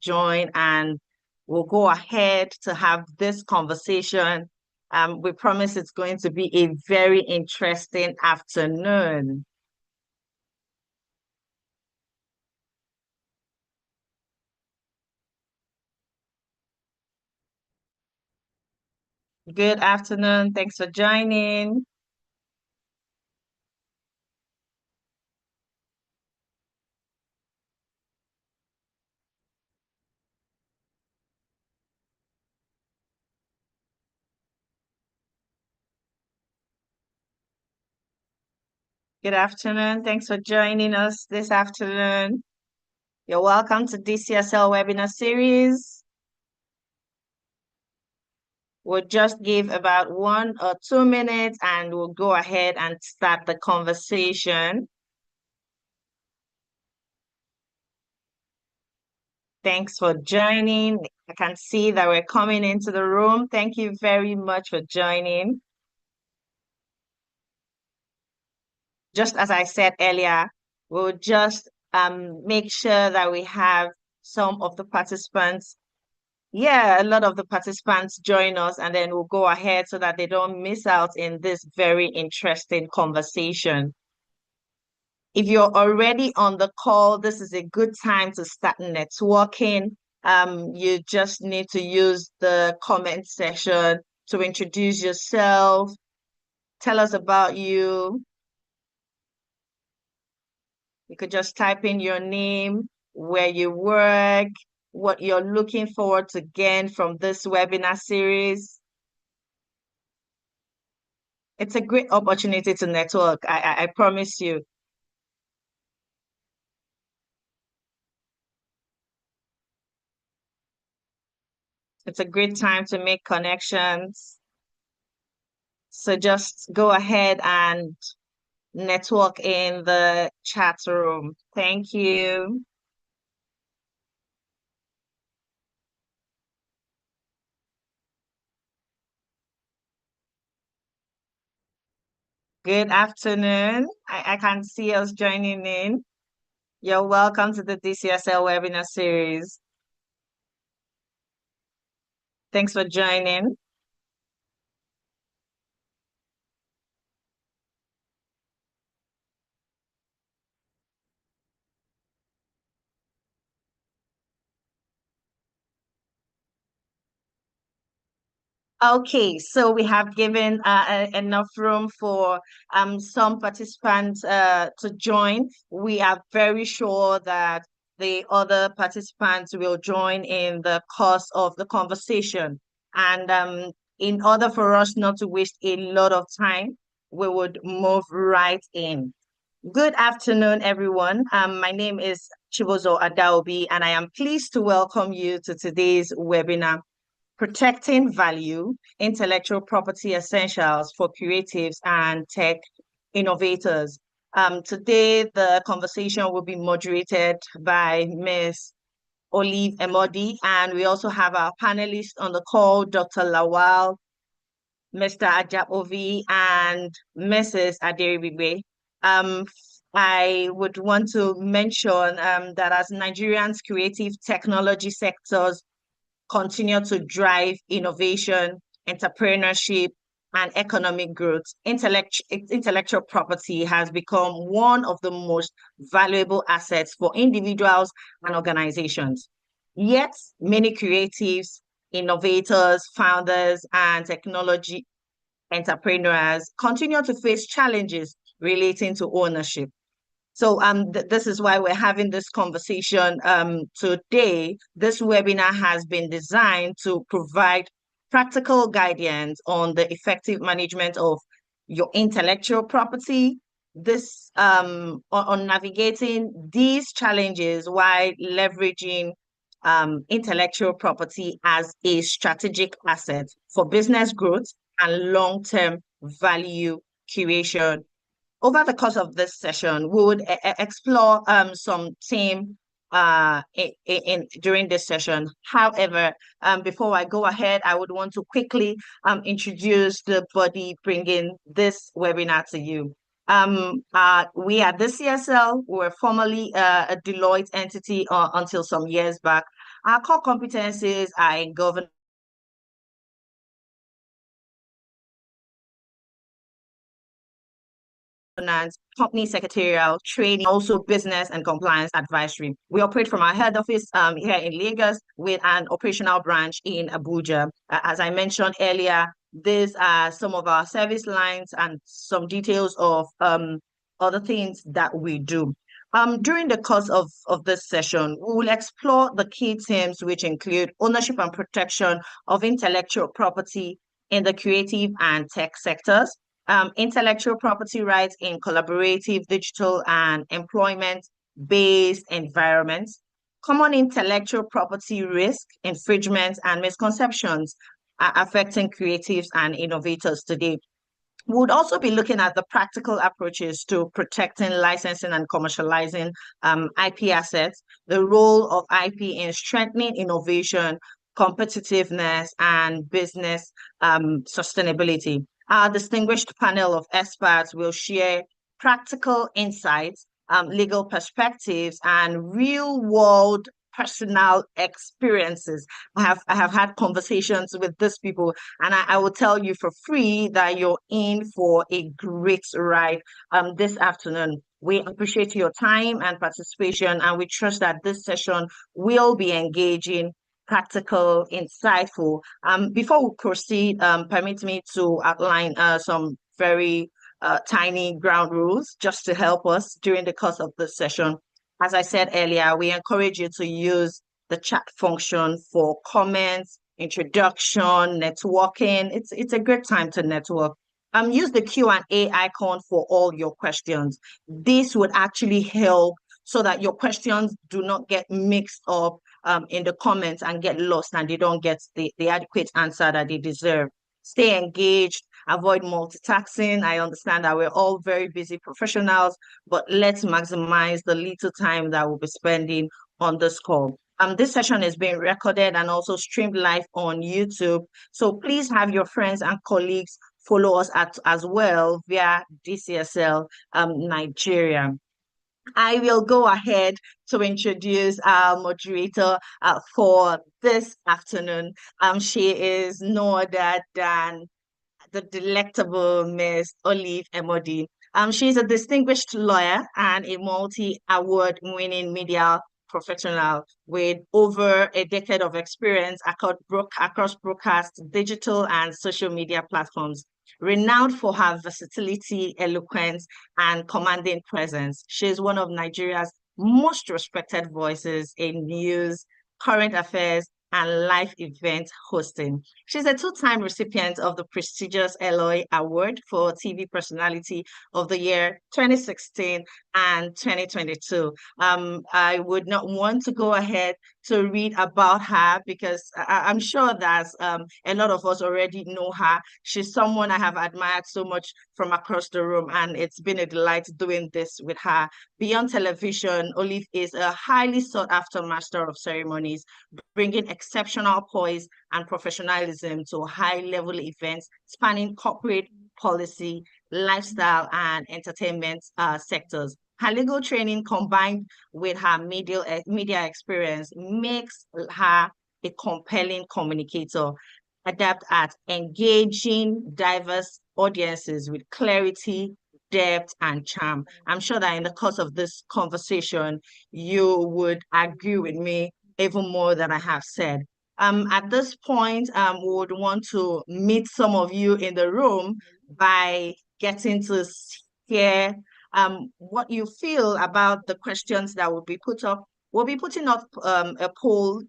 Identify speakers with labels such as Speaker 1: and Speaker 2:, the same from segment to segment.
Speaker 1: join and we'll go ahead to have this conversation. We promise it's going to be a very interesting afternoon. Good afternoon. Thanks for joining. Good afternoon. Thanks for joining us this afternoon. You're welcome to DCSL webinar series. We'll just give about 1 or 2 minutes and we'll go ahead and start the conversation. Thanks for joining. I can see that we're coming into the room. Thank you very much for joining. Just as I said earlier, we'll just make sure that we have some of the participants. Yeah, a lot of the participants join us and then we'll go ahead so that they don't miss out in this very interesting conversation. If you're already on the call, this is a good time to start networking. You just need to use the comment section to introduce yourself, tell us about you. You could just type in your name, where you work, what you're looking forward to gain from this webinar series. It's a great opportunity to network, I promise you. It's a great time to make connections. So just go ahead and network in the chat room. Thank you. Good afternoon. I can see us joining in. You're welcome to the DCSL webinar series. Thanks for joining. Okay, so we have given enough room for some participants to join. We are very sure that the other participants will join in the course of the conversation. And in order for us not to waste a lot of time, we would move right in. Good afternoon, everyone. My name is Chibozo Adaobi, and I am pleased to welcome you to today's webinar, Protecting Value, Intellectual Property Essentials for Creatives and Tech Innovators. Today, the conversation will be moderated by Ms. Olive Emodi, and we also have our panelists on the call, Dr. Lawal, Mr. Ajabovi, and Mrs. Aderibibe. I would want to mention that as Nigerians' creative technology sectors continue to drive innovation, entrepreneurship, and economic growth, intellectual property has become one of the most valuable assets for individuals and organizations. Yet, many creatives, innovators, founders, and technology entrepreneurs continue to face challenges relating to ownership. So this is why we're having this conversation today. This webinar has been designed to provide practical guidance on the effective management of your intellectual property, this on navigating these challenges while leveraging intellectual property as a strategic asset for business growth and long-term value creation. Over the course of this session, we would explore some theme during this session. However, before I go ahead, I would want to quickly introduce the body bringing this webinar to you. We at the CSL were formerly a Deloitte entity until some years back. Our core competencies are in governance, company secretarial, training, also business and compliance advisory. We operate from our head office here in Lagos with an operational branch in Abuja. As I mentioned earlier, these are some of our service lines and some details of other things that we do. During the course of this session, we will explore the key themes which include ownership and protection of intellectual property in the creative and tech sectors, intellectual property rights in collaborative, digital, and employment-based environments, common intellectual property risk, infringements, and misconceptions affecting creatives and innovators today. We would also be looking at the practical approaches to protecting, licensing, and commercializing IP assets, the role of IP in strengthening innovation, competitiveness, and business sustainability. Our distinguished panel of experts will share practical insights, legal perspectives, and real-world personal experiences. I have had conversations with these people, and I will tell you for free that you're in for a great ride this afternoon. We appreciate your time and participation, and we trust that this session will be engaging, practical, insightful. Before we proceed, permit me to outline some very tiny ground rules just to help us during the course of this session. As I said earlier, we encourage you to use the chat function for comments, introduction, networking. It's a great time to network. Use the Q&A icon for all your questions. This would actually help so that your questions do not get mixed up in the comments and get lost and they don't get the adequate answer that they deserve. Stay engaged, avoid multitasking. I understand that we're all very busy professionals, but let's maximize the little time that we'll be spending on this call. This session is being recorded and also streamed live on YouTube. So please have your friends and colleagues follow us as well via DCSL Nigeria. I will go ahead to introduce our moderator for this afternoon. She is no other than the delectable Miss Olive Emodi. She's a distinguished lawyer and a multi-award winning media professional with over a decade of experience across broadcast, digital, and social media platforms. Renowned for her versatility, eloquence, and commanding presence, she is one of Nigeria's most respected voices in news, current affairs, and live event hosting. She's a two-time recipient of the prestigious Eloy Award for TV Personality of the Year 2016 and 2022. I would not want to go ahead to read about her because I'm sure that a lot of us already know her. She's someone I have admired so much from across the room, and it's been a delight doing this with her. Beyond television, Olive is a highly sought-after master of ceremonies, bringing exceptional poise and professionalism to high-level events spanning corporate, policy, lifestyle, and entertainment sectors. Her legal training combined with her media experience makes her a compelling communicator, adept at engaging diverse audiences with clarity, depth, and charm. I'm sure that in the course of this conversation, you would agree with me even more than I have said. At this point, we would want to meet some of you in the room by getting to hear what you feel about the questions that will be put up. We'll be putting up a poll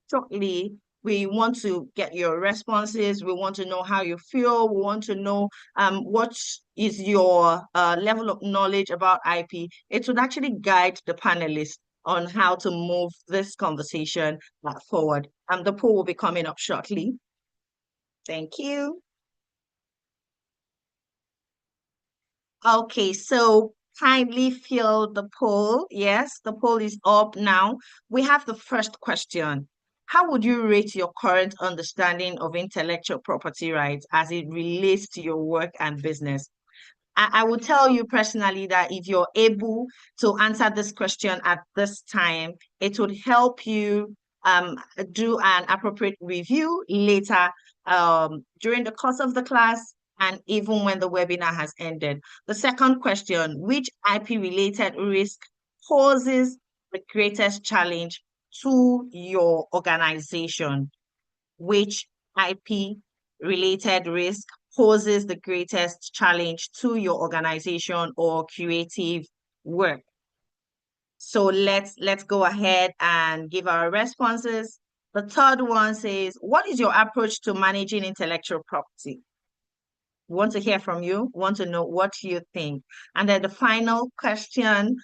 Speaker 1: shortly. We want to get your responses. We want to know how you feel. We want to know what is your level of knowledge about IP. It would actually guide the panelists on how to move this conversation forward. The poll will be coming up shortly. Thank you. Okay, so kindly fill the poll. Yes, the poll is up now. We have the first question. How would you rate your current understanding of intellectual property rights as it relates to your work and business? I will tell you personally that if you're able to answer this question at this time, it would help you do an appropriate review later during the course of the class and even when the webinar has ended. The second question, which IP-related risk poses the greatest challenge to your organization? Which IP-related risk poses the greatest challenge to your organization or creative work? So let's go ahead and give our responses. The third one says, what is your approach to managing intellectual property? We want to hear from you. We want to know what you think. And then the final question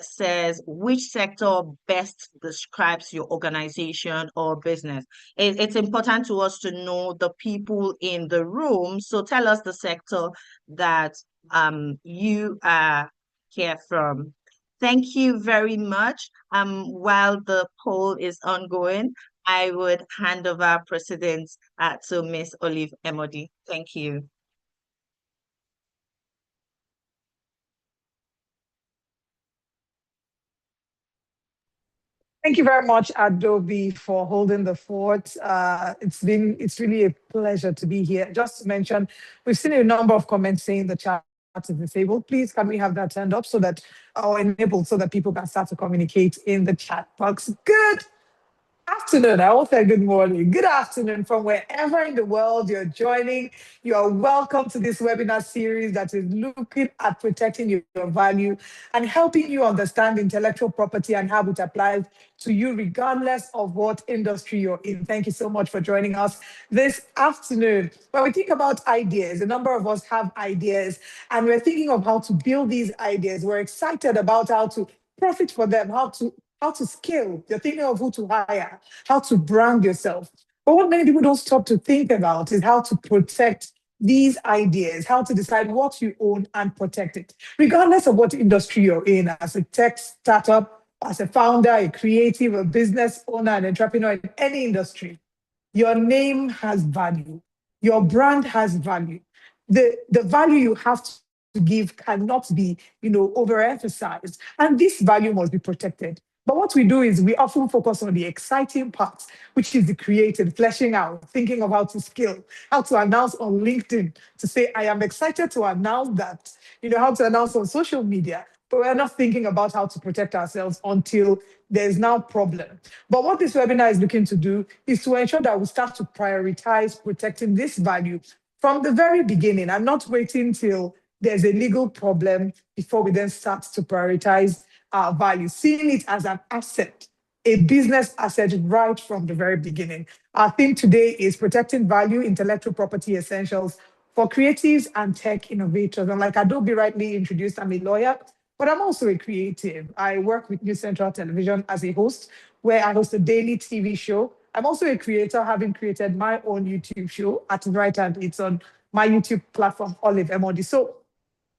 Speaker 1: says, which sector best describes your organization or business? It's important to us to know the people in the room. So tell us the sector that you are here from. Thank you very much. While the poll is ongoing, I would hand over precedence to Miss Olive Emodi. Thank you.
Speaker 2: Thank you very much, Adobe, for holding the fort. It's really a pleasure to be here. Just to mention, we've seen a number of comments saying the chat is disabled. Please, can we have that turned up so that, or enabled so that people can start to communicate in the chat box? Good afternoon. I won't say good morning. Good afternoon from wherever in the world you're joining. You are welcome to this webinar series that is looking at protecting your value and helping you understand intellectual property and how it applies to you, regardless of what industry you're in. Thank you so much for joining us this afternoon. When we think about ideas, a number of us have ideas, and we're thinking of how to build these ideas. We're excited about how to profit for them, how to scale. You're thinking of who to hire, how to brand yourself. But what many people don't stop to think about is how to protect these ideas, how to decide what you own and protect it, regardless of what industry you're in, as a tech startup, as a founder, a creative, a business owner, an entrepreneur in any industry. Your name has value. Your brand has value. The value you have to give cannot be, overemphasized. And this value must be protected. But what we do is we often focus on the exciting parts, which is the creative, fleshing out, thinking of how to scale, how to announce on LinkedIn, to say, I am excited to announce that, how to announce on social media. But we're not thinking about how to protect ourselves until there's now problem. But what this webinar is looking to do is to ensure that we start to prioritize protecting this value from the very beginning and not waiting till there's a legal problem before we then start to prioritize our value, seeing it as an asset, a business asset right from the very beginning. Our theme today is protecting value, intellectual property essentials for creatives and tech innovators. And like Adobe rightly introduced, I'm a lawyer, but I'm also a creative. I work with New Central Television as a host, where I host a daily TV show. I'm also a creator, having created my own YouTube show at the right hand. It's on my YouTube platform, Olive Emodi. So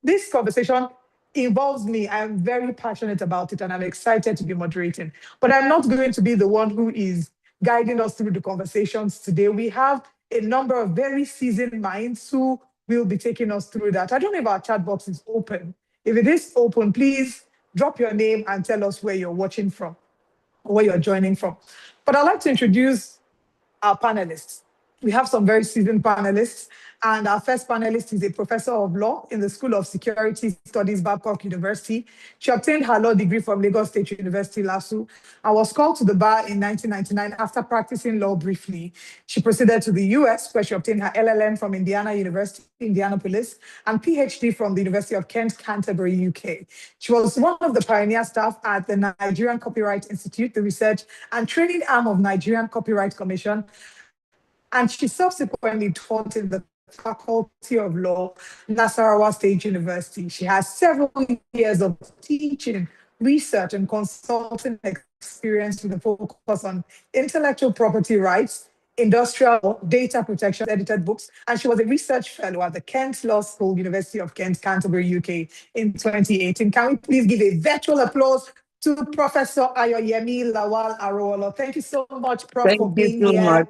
Speaker 2: this conversation involves me. I'm very passionate about it and I'm excited to be moderating. But I'm not going to be the one who is guiding us through the conversations today. We have a number of very seasoned minds who will be taking us through that. I don't know if our chat box is open. If it is open, please drop your name and tell us where you're watching from or where you're joining from. But I'd like to introduce our panelists. We have some very seasoned panelists, and our first panelist is a professor of law in the School of Security Studies, Babcock University. She obtained her law degree from Lagos State University, LASU, and was called to the bar in 1999 after practicing law briefly. She proceeded to the US, where she obtained her LLM from Indiana University, Indianapolis, and PhD from the University of Kent, Canterbury, UK. She was one of the pioneer staff at the Nigerian Copyright Institute, the research and training arm of Nigerian Copyright Commission, and she subsequently taught in the Faculty of Law, Nasarawa State University. She has several years of teaching, research, and consulting experience with a focus on intellectual property rights, industrial data protection, edited books, and she was a research fellow at the Kent Law School, University of Kent, Canterbury, UK in 2018. Can we please give a virtual applause to Professor Ayoyemi Lawal Arowolo? Thank you so much, Prof, for being
Speaker 3: so
Speaker 2: here.
Speaker 3: Much.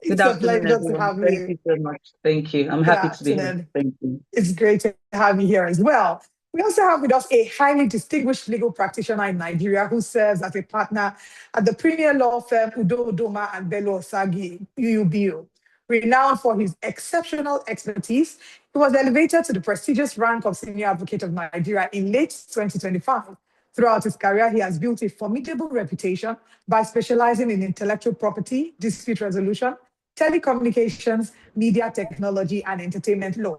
Speaker 2: It's a pleasure to have you.
Speaker 3: Thank you so much. Thank you. I'm happy to be here. Thank you.
Speaker 2: It's great to have you here as well. We also have with us a highly distinguished legal practitioner in Nigeria who serves as a partner at the premier law firm Udo Udoma and Bello Osagi, UUBO. Renowned for his exceptional expertise, he was elevated to the prestigious rank of Senior Advocate of Nigeria in late 2025. Throughout his career, he has built a formidable reputation by specializing in intellectual property, dispute resolution, telecommunications, media technology, and entertainment law.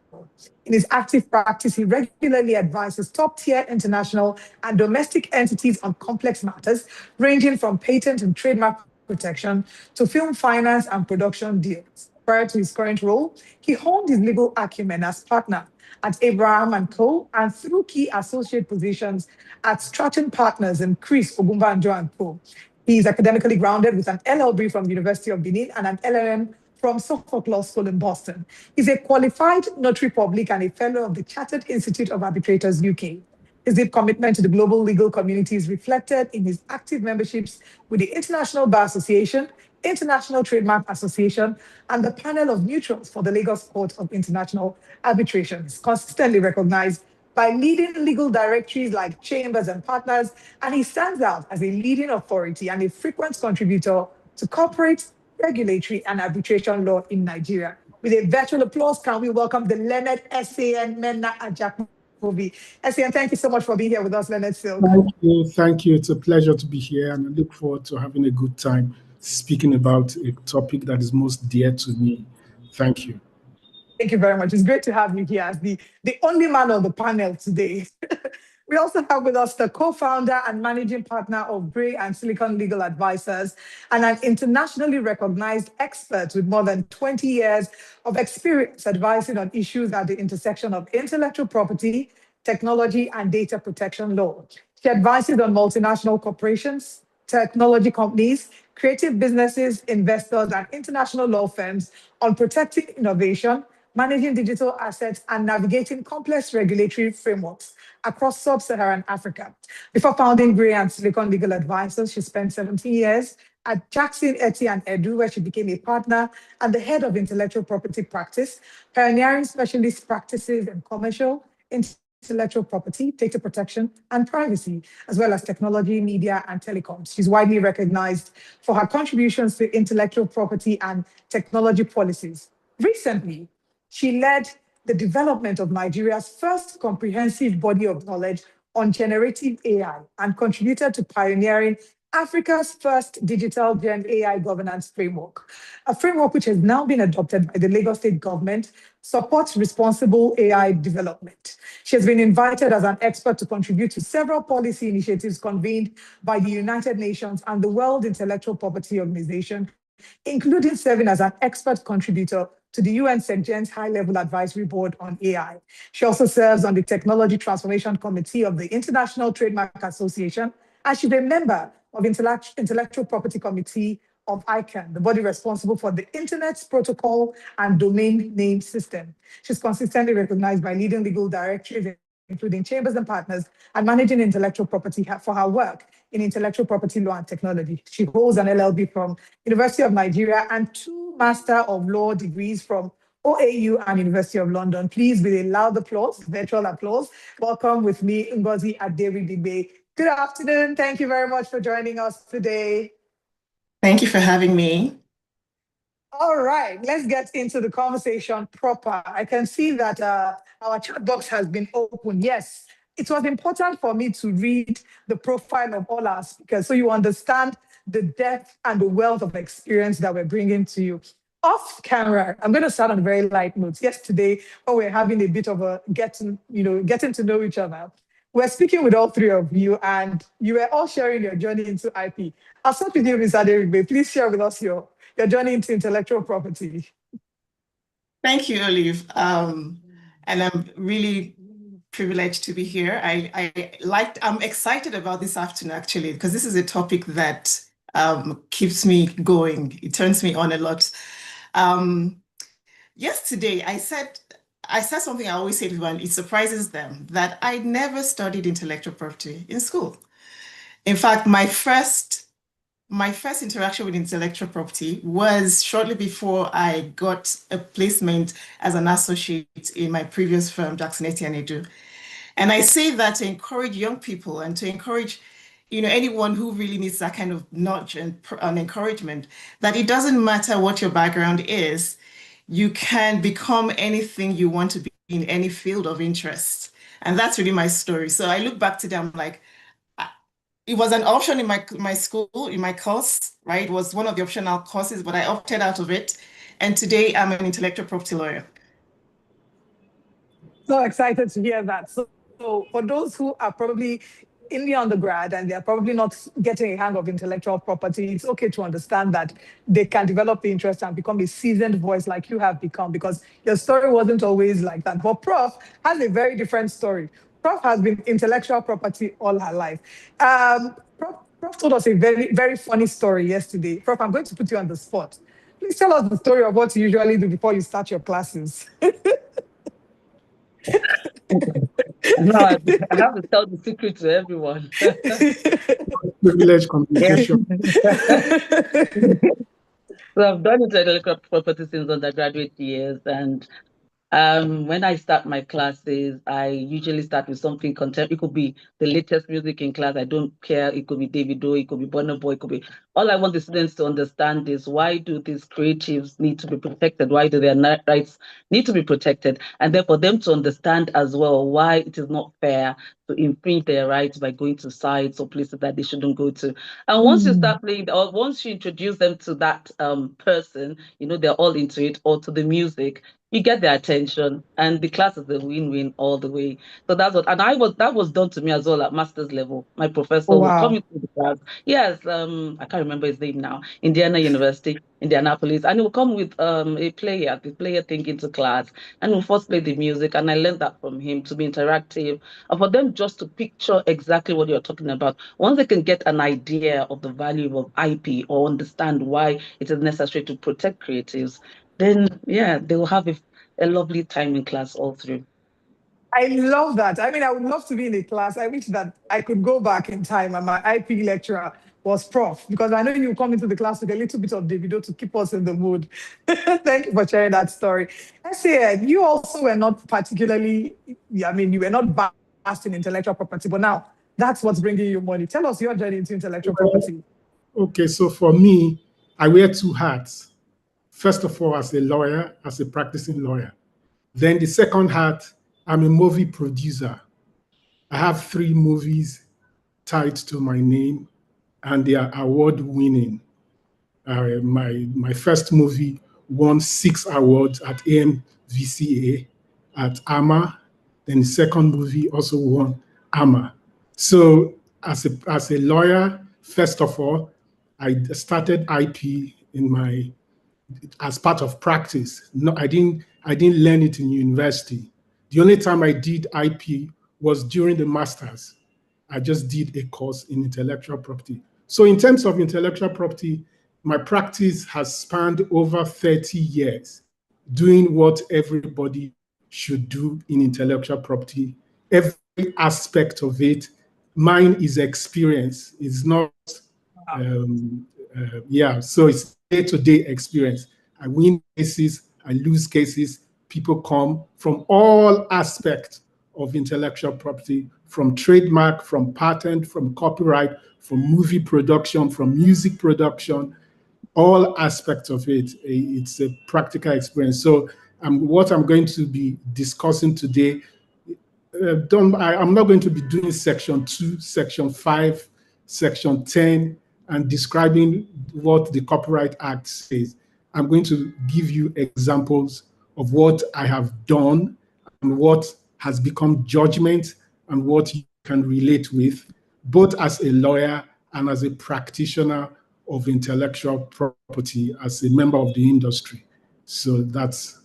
Speaker 2: In his active practice, he regularly advises top tier international and domestic entities on complex matters, ranging from patent and trademark protection to film finance and production deals. Prior to his current role, he honed his legal acumen as partner at Abraham and Co. and through key associate positions at Stratton Partners and Chris Ogumbanjo and Co. He is academically grounded with an LLB from the University of Benin and an LLM from Suffolk Law School in Boston. He's a qualified notary public and a fellow of the Chartered Institute of Arbitrators UK. His deep commitment to the global legal community is reflected in his active memberships with the International Bar Association, International Trademark Association, and the panel of neutrals for the Lagos Court of International Arbitration. He's consistently recognized by leading legal directories like Chambers and Partners, and he stands out as a leading authority and a frequent contributor to corporate, regulatory, and arbitration law in Nigeria. With a virtual applause, can we welcome the learned SAN Mena Ajakmobi. SAN, thank you so much for being here with us, Leonard Silk.
Speaker 3: Thank you. Thank you. It's a pleasure to be here, and I look forward to having a good time speaking about a topic that is most dear to me. Thank you.
Speaker 2: Thank you very much. It's great to have you here as the only man on the panel today. We also have with us the co-founder and managing partner of Gray and Silicon Legal Advisors and an internationally recognized expert with more than 20 years of experience advising on issues at the intersection of intellectual property, technology, and data protection law. She advises on multinational corporations, technology companies, creative businesses, investors, and international law firms on protecting innovation, managing digital assets, and navigating complex regulatory frameworks across sub-Saharan Africa. Before founding Gray and Silicon Legal Advisors, she spent 17 years at Jackson, Etty and Edu, where she became a partner and the head of intellectual property practice, pioneering specialist practices in commercial, intellectual property, data protection, and privacy, as well as technology, media, and telecoms. She's widely recognized for her contributions to intellectual property and technology policies. Recently, she led the development of Nigeria's first comprehensive body of knowledge on generative AI and contributed to pioneering Africa's first digital Gen AI governance framework, a framework which has now been adopted by the Lagos State government, supports responsible AI development. She has been invited as an expert to contribute to several policy initiatives convened by the United Nations and the World Intellectual Property Organization, including serving as an expert contributor to the UN SecGen's High-Level Advisory Board on AI. She also serves on the Technology Transformation Committee of the International Trademark Association, and she's a member of Intellectual Property Committee of ICANN, the body responsible for the Internet's protocol and domain name system. She's consistently recognized by leading legal directories, including Chambers and Partners, and managing intellectual property for her work in intellectual property law and technology. She holds an LLB from University of Nigeria and 2 Master of Law degrees from OAU and University of London. Please, with a loud applause, virtual applause, welcome with me Ngozi Aderidigbe. Good afternoon. Thank you very much for joining us today.
Speaker 4: Thank you for having me.
Speaker 2: All right, let's get into the conversation proper. I can see that our chat box has been open. Yes, it was important for me to read the profile of all our speakers so you understand the depth and the wealth of experience that we're bringing to you. Off camera, I'm going to start on very light notes. Yesterday, when we're having a bit of a getting to know each other, we're speaking with all 3 of you, and you were all sharing your journey into IP. I'll start with you, Ms. Aderigbe. Please share with us your journey into intellectual property.
Speaker 4: Thank you, Olive. And I'm really privileged to be here. I'm excited about this afternoon, actually, because this is a topic that keeps me going. It turns me on a lot. Yesterday, I said something I always say to people, and it surprises them, that I never studied intellectual property in school. In fact, my first interaction with intellectual property was shortly before I got a placement as an associate in my previous firm, Jackson Edu. And I say that to encourage young people and to encourage, anyone who really needs that kind of nudge and encouragement, that it doesn't matter what your background is, you can become anything you want to be in any field of interest. And that's really my story. So I look back today, I'm like, it was an option in my school, in my course, right? It was one of the optional courses, but I opted out of it. And today I'm an intellectual property lawyer.
Speaker 2: So excited to hear that. So for those who are probably in the undergrad and they're probably not getting a hang of intellectual property, it's okay to understand that they can develop the interest and become a seasoned voice like you have become, because your story wasn't always like that. But Prof has a very different story. Prof has been intellectual property all her life. Prof told us a very, very funny story yesterday. Prof, I'm going to put you on the spot. Please tell us the story of what you usually do before you start your classes.
Speaker 5: No, I have to tell the secret to everyone.
Speaker 3: Privilege communication.
Speaker 5: So I've done intellectual property since undergraduate years, and when I start my classes, I usually start with something contemporary. It could be the latest music in class. I don't care. It could be Davido, it could be Burna Boy, it could be. All I want the students to understand is, why do these creatives need to be protected? Why do their rights need to be protected? And then for them to understand as well why it is not fair to infringe their rights by going to sites or places that they shouldn't go to. And once you start playing, or once you introduce them to that person, they're all into it, or to the music, you get their attention, and the class is a win-win all the way. So that's what, and that was done to me as well at master's level. My professor would come
Speaker 2: Wow.
Speaker 5: into the class. Yes, I can't remember his name now. Indiana University, Indianapolis, and he would come with the player thing into class, and we'll first play the music, and I learned that from him, to be interactive, and for them just to picture exactly what you're talking about. Once they can get an idea of the value of IP, or understand why it is necessary to protect creatives, then yeah, they will have a lovely time in class all through.
Speaker 2: I love that. I mean, I would love to be in a class. I wish that I could go back in time and my IP lecturer was Prof, because I know you come into the class with a little bit of Davido to keep us in the mood. Thank you for sharing that story. SAN, you also were not particularly, you were not vast in intellectual property, but now that's what's bringing you money. Tell us your journey into intellectual property.
Speaker 3: Okay, so for me, I wear two hats. First of all, as a lawyer, as a practicing lawyer. Then the second hat, I'm a movie producer. I have 3 movies tied to my name, and they are award-winning. My first movie won 6 awards at AMVCA at AMA. Then the second movie also won AMA. So as a lawyer, first of all, I started IP as part of practice. No, I didn't learn it in university. The only time I did IP was during the masters. I just did a course in intellectual property. So in terms of intellectual property, my practice has spanned over 30 years, doing what everybody should do in intellectual property. Every aspect of it, mine is experience. It's not, so it's day-to-day experience. I win cases, I lose cases. People come from all aspects of intellectual property, from trademark, from patent, from copyright, from movie production, from music production, all aspects of it. It's a practical experience. So what I'm going to be discussing today, I'm not going to be doing section 2, section 5, section 10, and describing what the Copyright Act says. I'm going to give you examples of what I have done and what has become judgment and what you can relate with, both as a lawyer and as a practitioner of intellectual property, as a member of the industry. So that's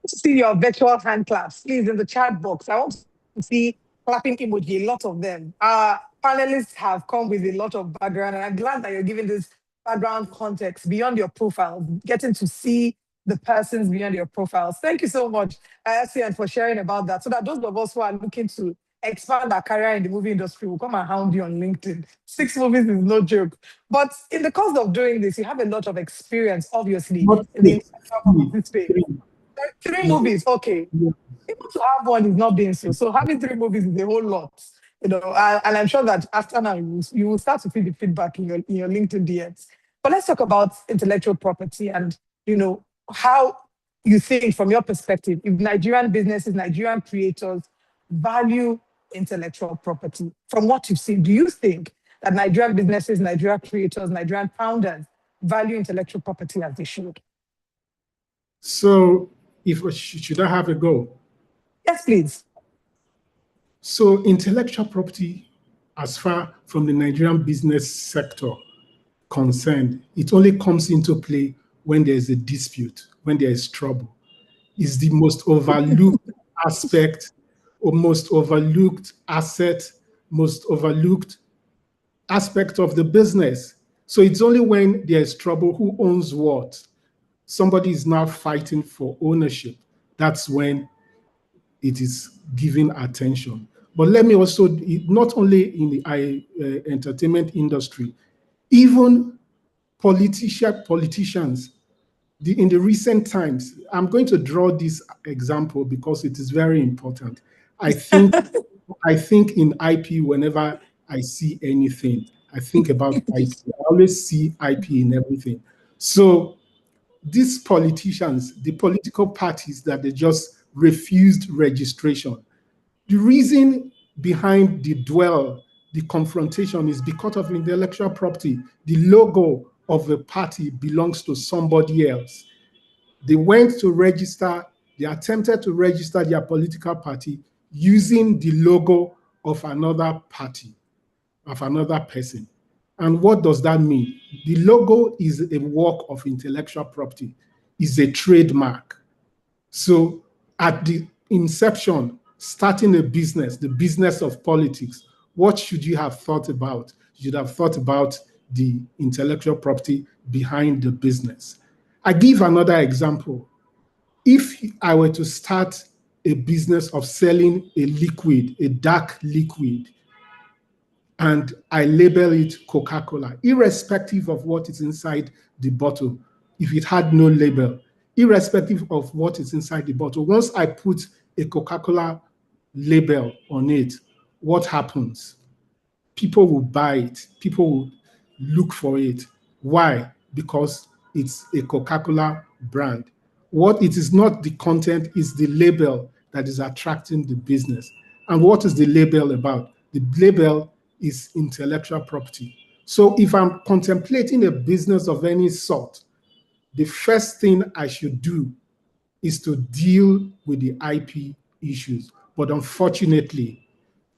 Speaker 2: See your virtual hand claps, please, in the chat box. I want to see clapping emoji, a lot of them. Our panelists have come with a lot of background, and I'm glad that you're giving this background context beyond your profile, getting to see the persons beyond your profiles. Thank you so much, Asian, for sharing about that, so that those of us who are looking to expand our career in the movie industry will come and hound you on LinkedIn. 6 movies is no joke. But in the course of doing this, you have a lot of experience, obviously,
Speaker 3: not
Speaker 2: in the
Speaker 3: it.
Speaker 2: intellectual property space. Three movies, okay.
Speaker 3: Yeah.
Speaker 2: Even to have one is not being so. So having three movies is a whole lot, and I'm sure that after now you will start to feel the feedback in your LinkedIn DMs. But let's talk about intellectual property and how you think from your perspective if Nigerian businesses, Nigerian creators value intellectual property. From what you've seen, do you think that Nigerian businesses, Nigerian creators, Nigerian founders value intellectual property as they should?
Speaker 3: So, if should I have a go?
Speaker 2: Yes, please.
Speaker 3: So, intellectual property, as far from the Nigerian business sector concerned, it only comes into play when there is a dispute, when there is trouble. Is the most overlooked aspect, or most overlooked asset, most overlooked aspect of the business. So it's only when there's trouble, who owns what? Somebody is now fighting for ownership. That's when it is given attention. But let me also, not only in the entertainment industry, even politicians, in the recent times, I'm going to draw this example because it is very important. I think I think in IP whenever I see anything. I think about IP. I always see IP in everything. So these politicians, the political parties that they just refused registration, the reason behind the confrontation is because of intellectual property. The logo of a party belongs to somebody else. They went to register, they attempted to register their political party using the logo of another party, of another person. And what does that mean? The logo is a work of intellectual property, is a trademark. So at the inception, starting a business, the business of politics, what should you have thought about? You should have thought about the intellectual property behind the business. I give another example. If I were to start a business of selling a liquid, a dark liquid, and I label it Coca-Cola, irrespective of what is inside the bottle, if it had no label, irrespective of what is inside the bottle, once I put a Coca-Cola label on it, what happens? People will buy it. People will look for it. Why? Because it's a Coca-Cola brand. What it is not the content, is the label that is attracting the business. And what is the label about? The label is intellectual property. So if I'm contemplating a business of any sort, the first thing I should do is to deal with the IP issues. But unfortunately,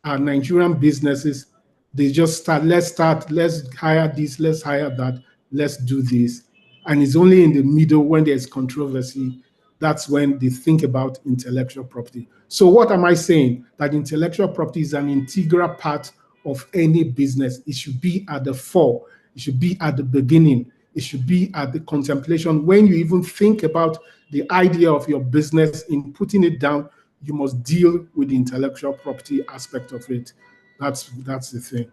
Speaker 3: our Nigerian businesses, they just let's hire this, let's hire that, let's do this. And it's only in the middle when there's controversy, that's when they think about intellectual property. So what am I saying? That intellectual property is an integral part of any business. It should be at the fore. It should be at the beginning. It should be at the contemplation. When you even think about the idea of your business, in putting it down, you must deal with the intellectual property aspect of it. That's the thing.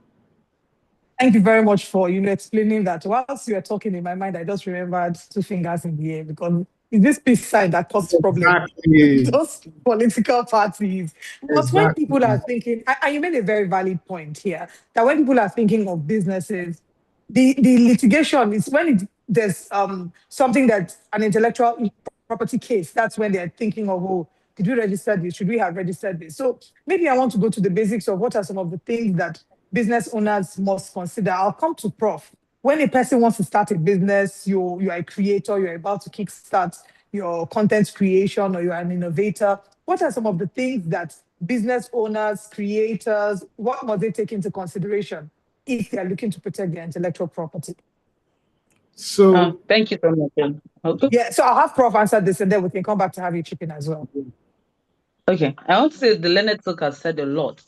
Speaker 2: Thank you very much for explaining that. Whilst you were talking in my mind, I just remembered two fingers in the air because it's this peace sign that causes problems.
Speaker 3: Exactly.
Speaker 2: Those political parties. But when
Speaker 3: Exactly.
Speaker 2: people are thinking, and you made a very valid point here, that when people are thinking of businesses, the litigation is when there's something that an intellectual property case, that's when they're thinking of, oh, did we register this? Should we have registered this? So maybe I want to go to the basics of what are some of the things that business owners must consider. I'll come to Prof. When a person wants to start a business, you're a creator, you're about to kickstart your content creation, or you're an innovator. What are some of the things that business owners, creators, what must they take into consideration if they're looking to protect their intellectual property?
Speaker 3: So
Speaker 5: Thank you so much. Okay.
Speaker 2: Yeah, so I'll have Prof answer this and then we can come back to have you chip in as well.
Speaker 5: Okay, I want to say the learned talk has said a lot.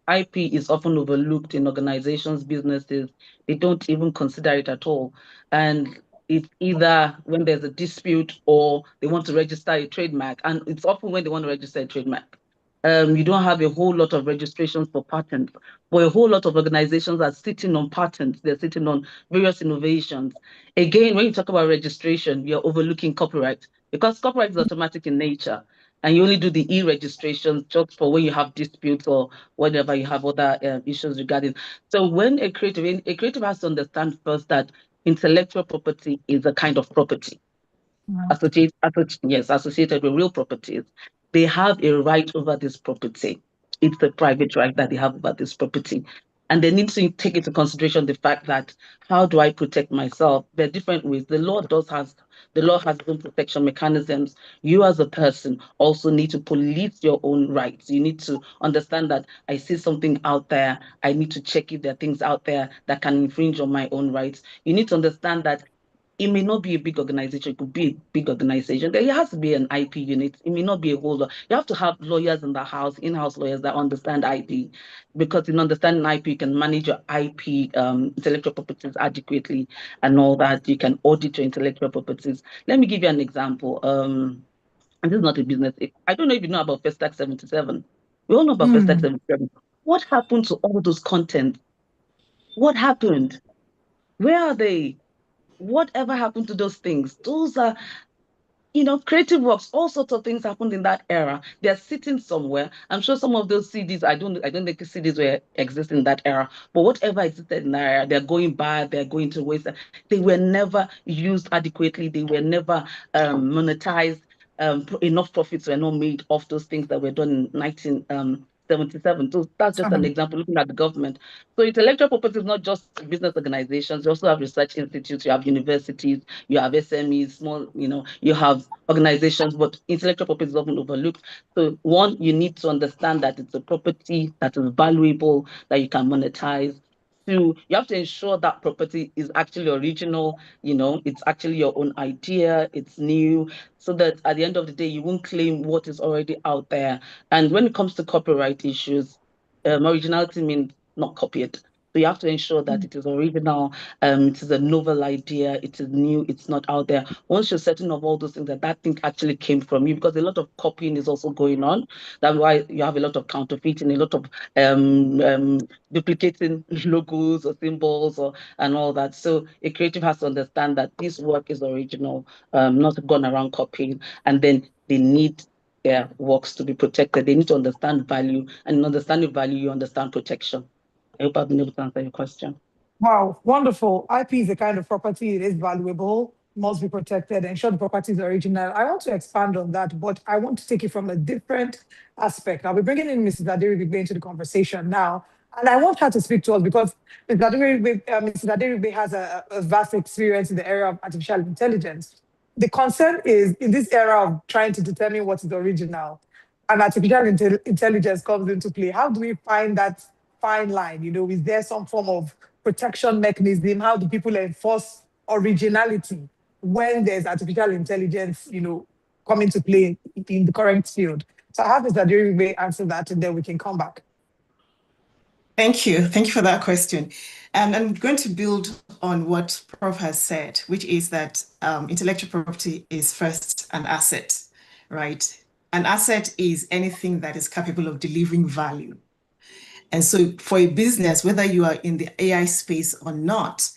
Speaker 5: IP is often overlooked in organizations, businesses. They don't even consider it at all. And it's either when there's a dispute or they want to register a trademark. And it's often when they want to register a trademark. You don't have a whole lot of registrations for patents, but a whole lot of organizations are sitting on patents. They're sitting on various innovations. Again, when you talk about registration, you're overlooking copyright because copyright is automatic in nature. And you only do the e-registrations just for when you have disputes or whatever you have other issues regarding. So when a creative has to understand first that intellectual property is a kind of property associated with real properties. They have a right over this property. It's a private right that they have over this property. And they need to take into consideration the fact that how do I protect myself? There are different ways. The law has its own protection mechanisms. You as a person also need to police your own rights. You need to understand that I see something out there. I need to check if there are things out there that can infringe on my own rights. You need to understand that it may not be a big organization, it could be a big organization. There has to be an IP unit. It may not be a whole lot. You have to have lawyers in the house, in-house lawyers that understand IP, because in understanding IP, you can manage your IP, intellectual properties adequately and all that. You can audit your intellectual properties. Let me give you an example. And this is not a business. I don't know if you know about Festac 77. We all know about Festac 77. What happened to all those content? What happened? Where are they? Whatever happened to those things? Those are, creative works, all sorts of things happened in that era. They're sitting somewhere. I'm sure some of those CDs, I don't think CDs were exist in that era, but whatever existed in that era, they're going bad, they're going to waste. They were never used adequately, they were never monetized. Enough profits were not made off those things that were done in 1977. So that's just an example looking at the government. So intellectual property is not just business organizations. You also have research institutes, you have universities, you have SMEs, small, you have organizations, but intellectual property is often overlooked. So one, you need to understand that it's a property that is valuable, that you can monetize. Two, you have to ensure that property is actually original, it's actually your own idea, it's new, so that at the end of the day, you won't claim what is already out there. And when it comes to copyright issues, originality means not copied. So you have to ensure that it is original, it is a novel idea, it is new, it's not out there. Once you're certain of all those things, that thing actually came from you, because a lot of copying is also going on. That's why you have a lot of counterfeiting, a lot of duplicating logos or symbols and all that. So a creative has to understand that this work is original, not gone around copying, and then they need their works to be protected. They need to understand value, and in understanding value, you understand protection. I hope I've been able to answer your question.
Speaker 2: Wow, wonderful. IP is a kind of property, it is valuable, must be protected, ensure the property is original. I want to expand on that, but I want to take it from a different aspect. I'll be bringing in Mrs. Aderigbe into the conversation now, and I want her to speak to us because Mrs. Aderigbe has a vast experience in the area of artificial intelligence. The concern is in this era of trying to determine what is original, and artificial intelligence comes into play. How do we find that fine line? Is there some form of protection mechanism? How do people enforce originality when there's artificial intelligence, come into play in the current field? So I have Mr. Aderigbe answer that, and then we can come back.
Speaker 4: Thank you. Thank you for that question. And I'm going to build on what Prof has said, which is that intellectual property is first an asset, right? An asset is anything that is capable of delivering value. And so for a business, whether you are in the AI space or not,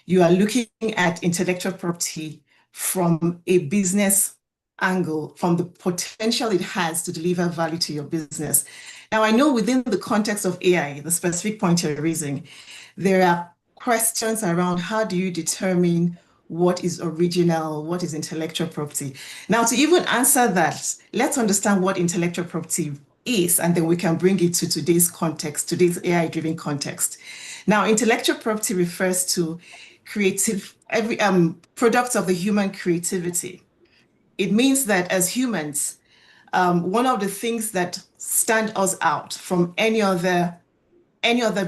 Speaker 4: you are looking at intellectual property from a business angle, from the potential it has to deliver value to your business. Now, I know within the context of AI, the specific point you're raising, there are questions around how do you determine what is original, what is intellectual property. Now, to even answer that, let's understand what intellectual property is, and then we can bring it to today's context, today's AI-driven context. Now, intellectual property refers to products of the human creativity. It means that as humans, one of the things that stand us out from any other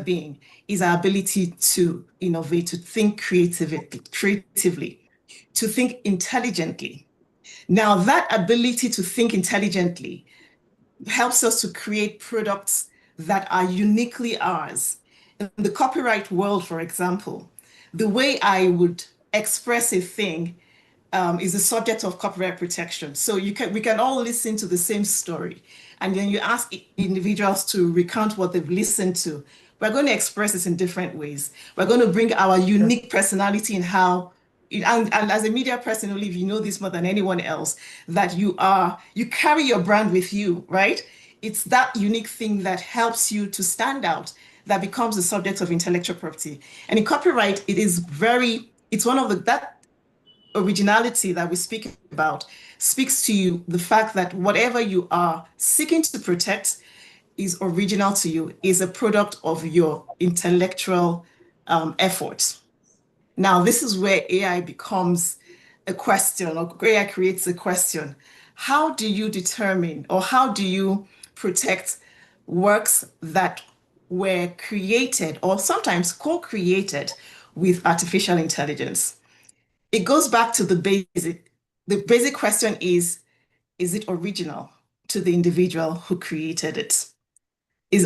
Speaker 4: being is our ability to innovate, to think creatively, to think intelligently. Now, that ability to think intelligently helps us to create products that are uniquely ours. In the copyright world, for example, the way I would express a thing is the subject of copyright protection. So we can all listen to the same story, and then you ask individuals to recount what they've listened to. We're going to express this in different ways. We're going to bring our unique personality in how, and as a media person, Olive, you know this more than anyone else, that you carry your brand with you, right? It's that unique thing that helps you to stand out that becomes the subject of intellectual property. And in copyright, it's one of that originality that we speak about speaks to you the fact that whatever you are seeking to protect is original to you, is a product of your intellectual efforts. Now, this is where AI becomes a question, or AI creates a question. How do you determine, or how do you protect works that were created or sometimes co-created with artificial intelligence? It goes back to the basic. The basic question is it original to the individual who created it?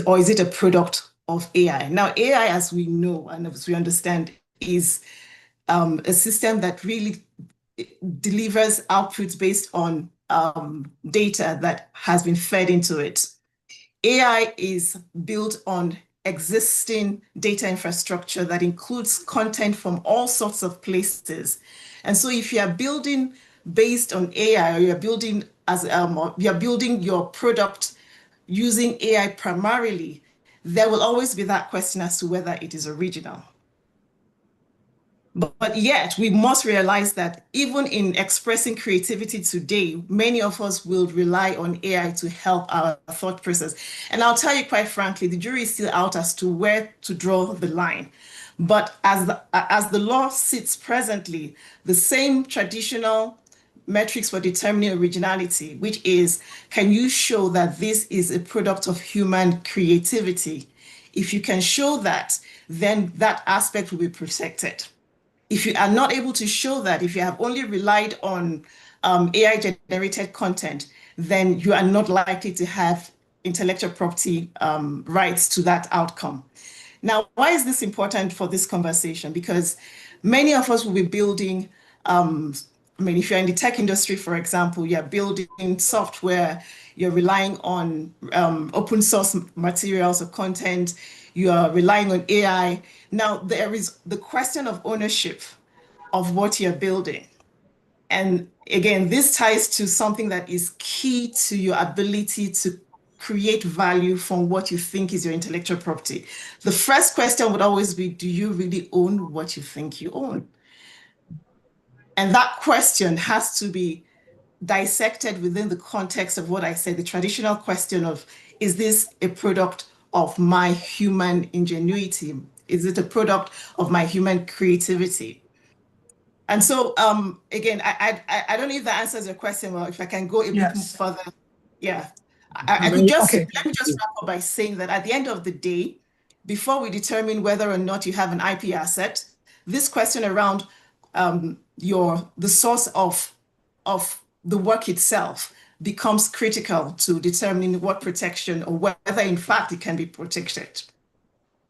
Speaker 4: Or is it a product of AI? Now, AI, as we know and as we understand, is a system that really delivers outputs based on data that has been fed into it. AI is built on existing data infrastructure that includes content from all sorts of places. And so if you are building based on AI, or you're building you're building your product using AI primarily, there will always be that question as to whether it is original. But yet, we must realize that even in expressing creativity today, many of us will rely on AI to help our thought process. And I'll tell you quite frankly, the jury is still out as to where to draw the line. But as the law sits presently, the same traditional metrics for determining originality, which is, can you show that this is a product of human creativity? If you can show that, then that aspect will be protected. If you are not able to show that, if you have only relied on AI-generated content, then you are not likely to have intellectual property rights to that outcome. Now, why is this important for this conversation? Because many of us will be building, if you're in the tech industry, for example, you're building software, you're relying on open source materials or content, you are relying on AI. Now, there is the question of ownership of what you're building. And again, this ties to something that is key to your ability to create value from what you think is your intellectual property. The first question would always be, do you really own what you think you own? And that question has to be dissected within the context of what I said, the traditional question of, is this a product of my human ingenuity? Is it a product of my human creativity? And so, again, I don't know if that answers your question, or if I can go a bit further. Yeah, I could just, let me just wrap up by saying that at the end of the day, before we determine whether or not you have an IP asset, this question around the source of the work itself becomes critical to determining what protection, or whether in fact it can be protected.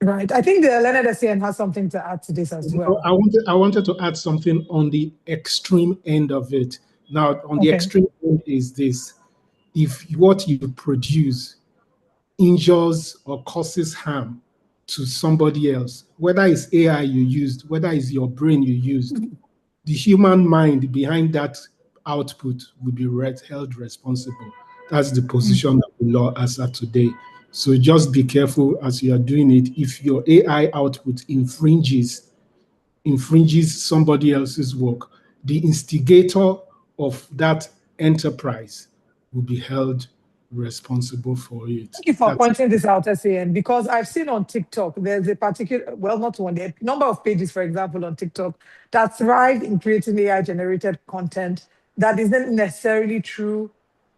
Speaker 2: Right. I think the Leonard SCN has something to add to this as well.
Speaker 3: I wanted to add something on the extreme end of it. Now, on the extreme end is this: if what you produce injures or causes harm to somebody else, whether it's AI you used, whether it's your brain you used, the human mind behind that output will be held responsible. That's the position that the law has at today. So just be careful as you are doing it. If your AI output infringes somebody else's work, the instigator of that enterprise will be held responsible for it.
Speaker 2: Thank you for pointing this out, SAN, because I've seen on TikTok, there's a particular, well, not one, a number of pages, for example, on TikTok that thrive in creating AI-generated content that isn't necessarily true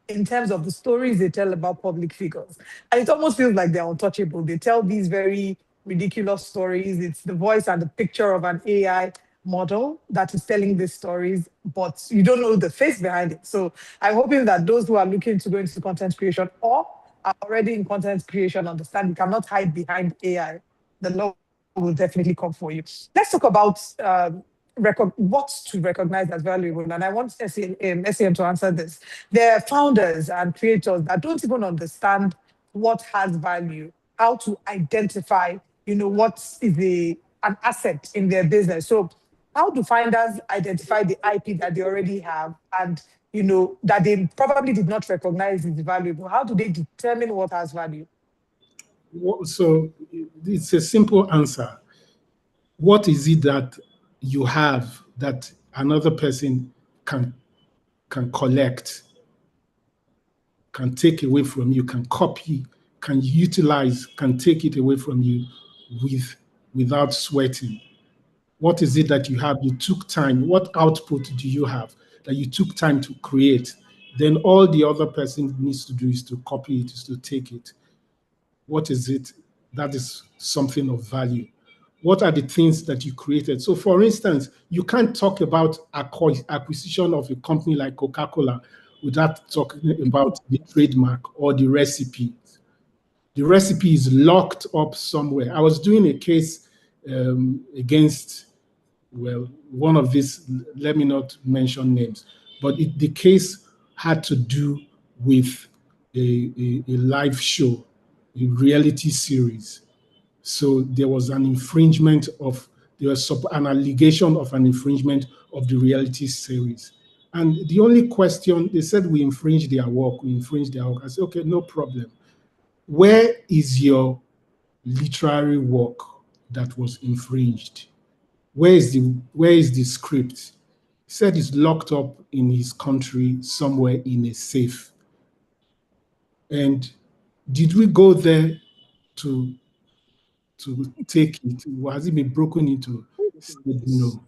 Speaker 2: in terms of the stories they tell about public figures. And it almost feels like they're untouchable. They tell these very ridiculous stories. It's the voice and the picture of an AI model that is telling these stories, but you don't know the face behind it. So I'm hoping that those who are looking to go into content creation or are already in content creation understand you cannot hide behind AI. The law will definitely come for you. Let's talk about what to recognize as valuable. And I want SEM to answer this. There are founders and creators that don't even understand what has value, how to identify, what is an asset in their business. So how do founders identify the IP that they already have and, that they probably did not recognize is valuable? How do they determine what has value?
Speaker 3: So it's a simple answer. What is it that you have that another person can collect, can take away from you, can copy, can utilize, can take it away from you without sweating? What is it that you have? You took time. What output do you have that you took time to create? Then all the other person needs to do is to copy it, is to take it. What is it that is something of value? What are the things that you created? So, for instance, you can't talk about acquisition of a company like Coca-Cola without talking about the trademark or the recipe. The recipe is locked up somewhere. I was doing a case against, well, one of these, let me not mention names, but the case had to do with a live show, a reality series. So there was an infringement of, there was an allegation of an infringement of the reality series. And the only question, they said we infringed their work, we infringed their work. I said, okay, no problem. Where is your literary work that was infringed? Where is the script? He said it's locked up in his country somewhere in a safe. And did we go there to take it? Has it been broken into? He said no.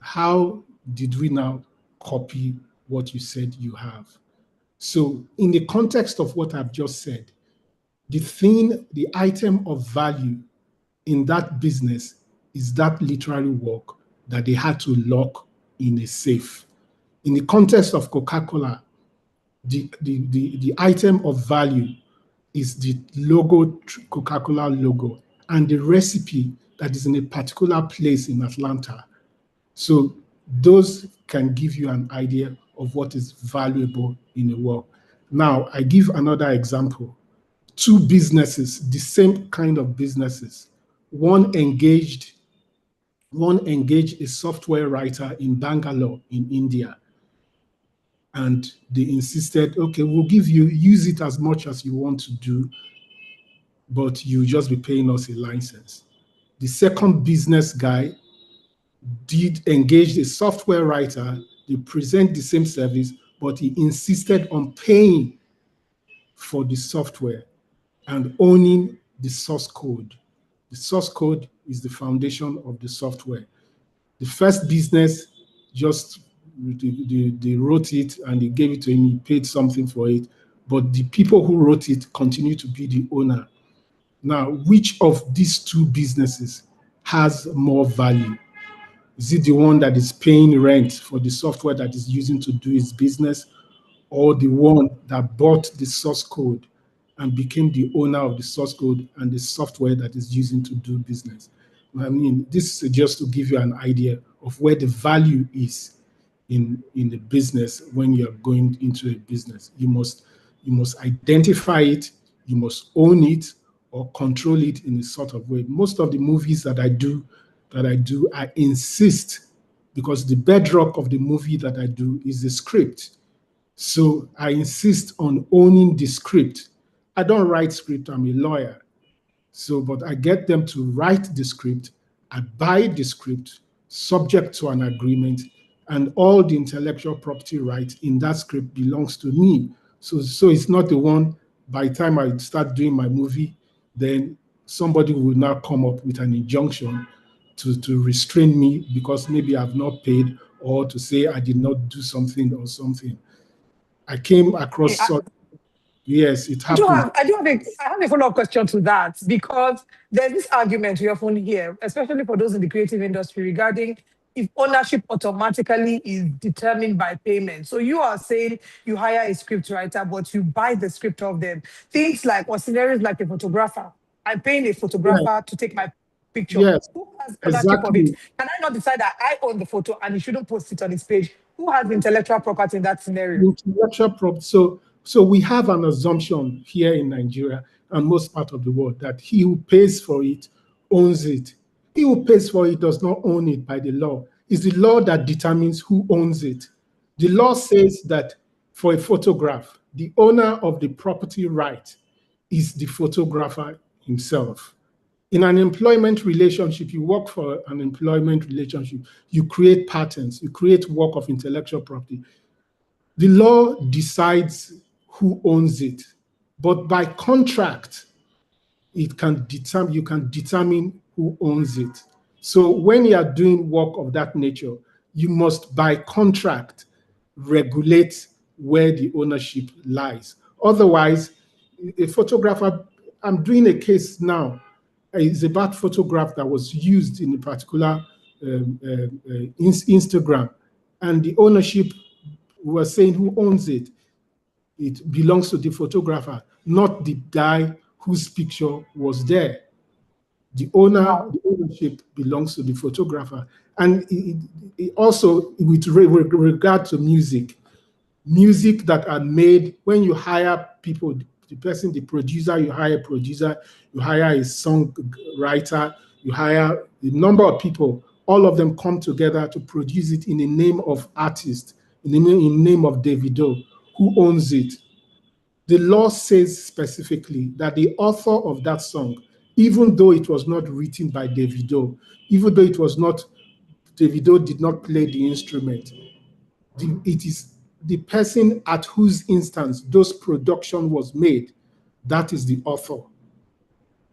Speaker 3: How did we now copy what you said you have? So in the context of what I've just said, the thing, the item of value in that business is that literary work that they had to lock in a safe. In the context of Coca-Cola, the item of value is the logo, Coca-Cola logo, and the recipe that is in a particular place in Atlanta. So those can give you an idea of what is valuable in a work. Now, I give another example. Two businesses, the same kind of businesses. One engaged a software writer in Bangalore in India. And they insisted, okay, we'll give you, use it as much as you want to do, but you just be paying us a license. The second business guy did engage a software writer. They present the same service, but he insisted on paying for the software and owning the source code. The source code is the foundation of the software. The first business just they wrote it and they gave it to him. He paid something for it, but the people who wrote it continue to be the owner. Now, which of these two businesses has more value? Is it the one that is paying rent for the software that is using to do his business, or the one that bought the source code and became the owner of the source code and the software that is using to do business? I mean, this is just to give you an idea of where the value is in the business. When you're going into a business, you must identify it, you must own it or control it in a sort of way. Most of the movies that I do, I insist, because the bedrock of the movie that I do is the script. So I insist on owning the script. I don't write script, I'm a lawyer. So, but I get them to write the script. I buy the script subject to an agreement, and all the intellectual property rights in that script belongs to me. So it's not the one, by the time I start doing my movie, then somebody will now come up with an injunction to restrain me because maybe I've not paid, or to say I did not do something or something. I came across, yes, it happened.
Speaker 2: I have a follow-up question to that, because there's this argument we often hear, especially for those in the creative industry, regarding if ownership automatically is determined by payment. So you are saying you hire a script writer, but you buy the script of them. Things like, or scenarios like a photographer. I'm paying a photographer to take my picture?
Speaker 3: Yes,
Speaker 2: Who has ownership of it?
Speaker 3: exactly.
Speaker 2: Can I not decide that I own the photo and he shouldn't post it on his page? Who has intellectual property in that scenario?
Speaker 3: Intellectual property. So we have an assumption here in Nigeria and most part of the world that he who pays for it owns it. He who pays for it does not own it by the law. It's the law that determines who owns it. The law says that for a photograph, the owner of the property right is the photographer himself. In an employment relationship, you work for an employment relationship, you create patents, you create work of intellectual property. The law decides who owns it, but by contract, you can determine who owns it. So when you are doing work of that nature, you must by contract regulate where the ownership lies. Otherwise, a photographer, I'm doing a case now, it's about photograph that was used in a particular Instagram, and the ownership was saying who owns it. It belongs to the photographer, not the guy whose picture was there. The ownership belongs to the photographer. And it also, with regard to music that are made, when you hire people, the producer, you hire a producer, you hire a songwriter, you hire a number of people, all of them come together to produce it in the name of artist, in the name of Davido. Who owns it? The law says specifically that the author of that song, even though it was not written by Davido, even though it was not, Davido did not play the instrument, it is the person at whose instance those production was made, that is the author.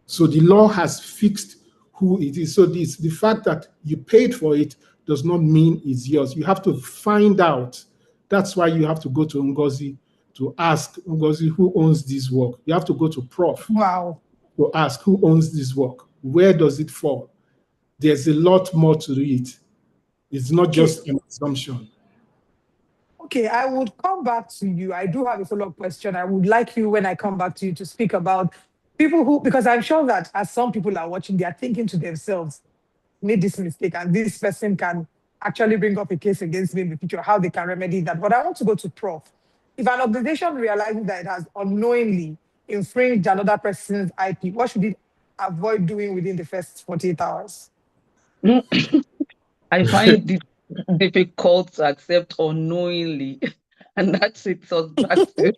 Speaker 3: So the law has fixed who it is. So this, the fact that you paid for it does not mean it's yours. You have to find out. That's why you have to go to Ngozi to ask Ngozi who owns this work. You have to go to Prof
Speaker 2: Wow.
Speaker 3: to ask who owns this work. Where does it fall? There's a lot more to it. It's not
Speaker 2: Okay.
Speaker 3: just an assumption.
Speaker 2: Okay, I would come back to you. I do have a follow-up question. I would like you, when I come back to you, to speak about people who, because I'm sure that as some people are watching, they are thinking to themselves, made this mistake, and this person can actually bring up a case against me in the future, how they can remedy that. But I want to go to Prof. If an organization realizes that it has unknowingly infringed another person's IP, what should it avoid doing within the first 48 hours?
Speaker 5: I find it difficult to accept unknowingly, and that takes us back to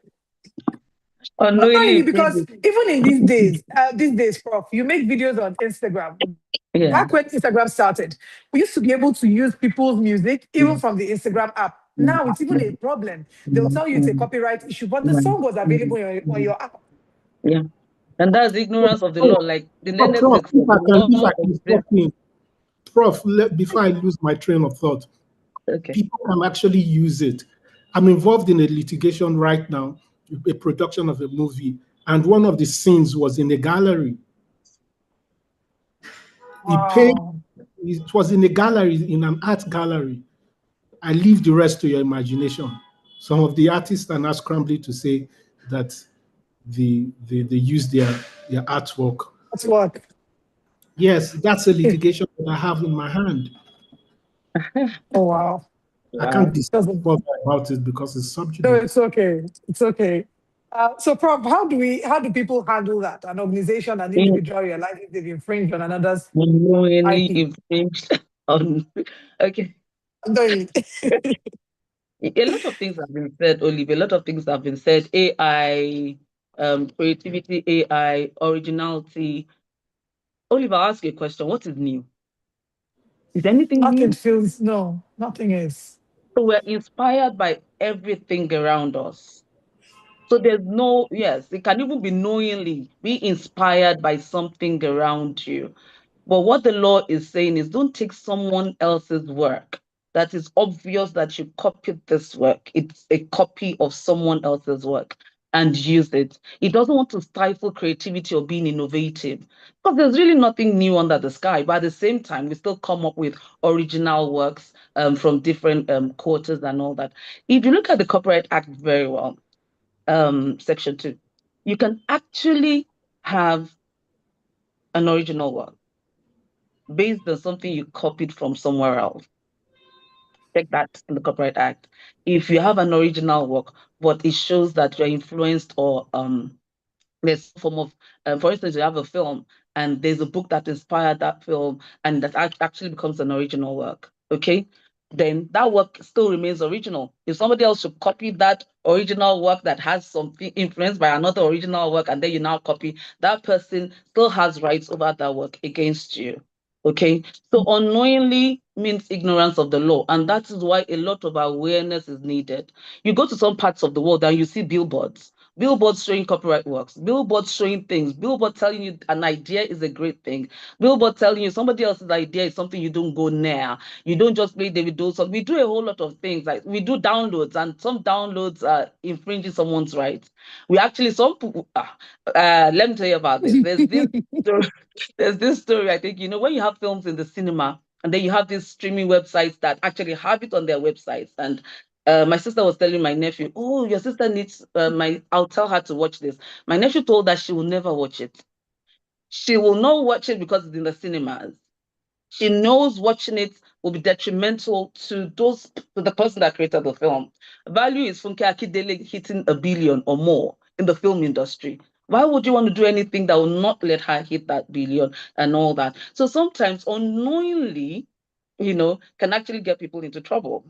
Speaker 2: Not
Speaker 5: unknowingly
Speaker 2: really, because
Speaker 5: infringing.
Speaker 2: even in these days, Prof, you make videos on Instagram.
Speaker 5: Yeah.
Speaker 2: Back when Instagram started, we used to be able to use people's music even from the Instagram app. Now it's even a problem. They'll tell you it's a copyright issue, but the song was available on your app.
Speaker 5: Yeah. And that's ignorance of the law. Like the
Speaker 3: But Prof,
Speaker 5: Netflix law, the
Speaker 3: if I
Speaker 5: law
Speaker 3: can
Speaker 5: exists.
Speaker 3: stop in, Prof, before I lose my train of thought,
Speaker 5: Okay.
Speaker 3: people can actually use it. I'm involved in a litigation right now, a production of a movie, and one of the scenes was in a gallery. He paid,
Speaker 2: Wow.
Speaker 3: it was in a gallery, in an art gallery. I leave the rest to your imagination. Some of the artists are now scrambling to say that they use their artwork.
Speaker 2: That's what.
Speaker 3: Yes, that's a litigation that I have in my hand.
Speaker 2: Oh, wow.
Speaker 3: I can't
Speaker 5: Wow.
Speaker 3: discuss
Speaker 2: Doesn't.
Speaker 3: further about it because it's sub
Speaker 2: No,
Speaker 3: judice.
Speaker 2: it's okay. It's okay. So, Prof, how do people handle that? An organization, an
Speaker 5: In-
Speaker 2: individual realizes they've infringed on another's
Speaker 5: Unknowingly
Speaker 2: IP.
Speaker 5: infringed on. Okay.
Speaker 2: No,
Speaker 5: A lot of things have been said, Olive. A lot of things have been said. AI, creativity, AI, originality. Olive, I'll ask you a question. What is new? Is anything
Speaker 2: nothing
Speaker 5: new?
Speaker 2: feels, no, nothing is.
Speaker 5: So we're inspired by everything around us. So there's no, yes, it can even be knowingly, be inspired by something around you. But what the law is saying is don't take someone else's work that is obvious that you copied this work. It's a copy of someone else's work and use it. It doesn't want to stifle creativity or being innovative because there's really nothing new under the sky. But at the same time, we still come up with original works from different quarters and all that. If you look at the Copyright Act very well, Section 2, you can actually have an original work. based on something you copied from somewhere else. Check that in the Copyright Act. If you have an original work, but it shows that you're influenced or there's some form of, for instance, you have a film and there's a book that inspired that film and that actually becomes an original work, okay? Then that work still remains original. If somebody else should copy that original work that has something influenced by another original work and then you now copy, that person still has rights over that work against you. Okay, so unknowingly means ignorance of the law, and that is why a lot of awareness is needed. You go to some parts of the world and you see billboards showing copyright works, billboards showing things, billboard telling you an idea is a great thing, billboard telling you somebody else's idea is something you don't go near. You don't just play Davido song. We do a whole lot of things, like we do downloads, and some downloads are infringing someone's rights. We actually, some people, let me tell you about this. There's this story, I think, when you have films in the cinema and then you have these streaming websites that actually have it on their websites. And my sister was telling my nephew, oh, your sister needs, I'll tell her to watch this. My nephew told her she will never watch it. She will not watch it because it's in the cinemas. She knows watching it will be detrimental to the person that created the film. Value is Funke Akindele hitting 1 billion or more in the film industry. Why would you want to do anything that will not let her hit that billion and all that? So sometimes unknowingly, can actually get people into trouble,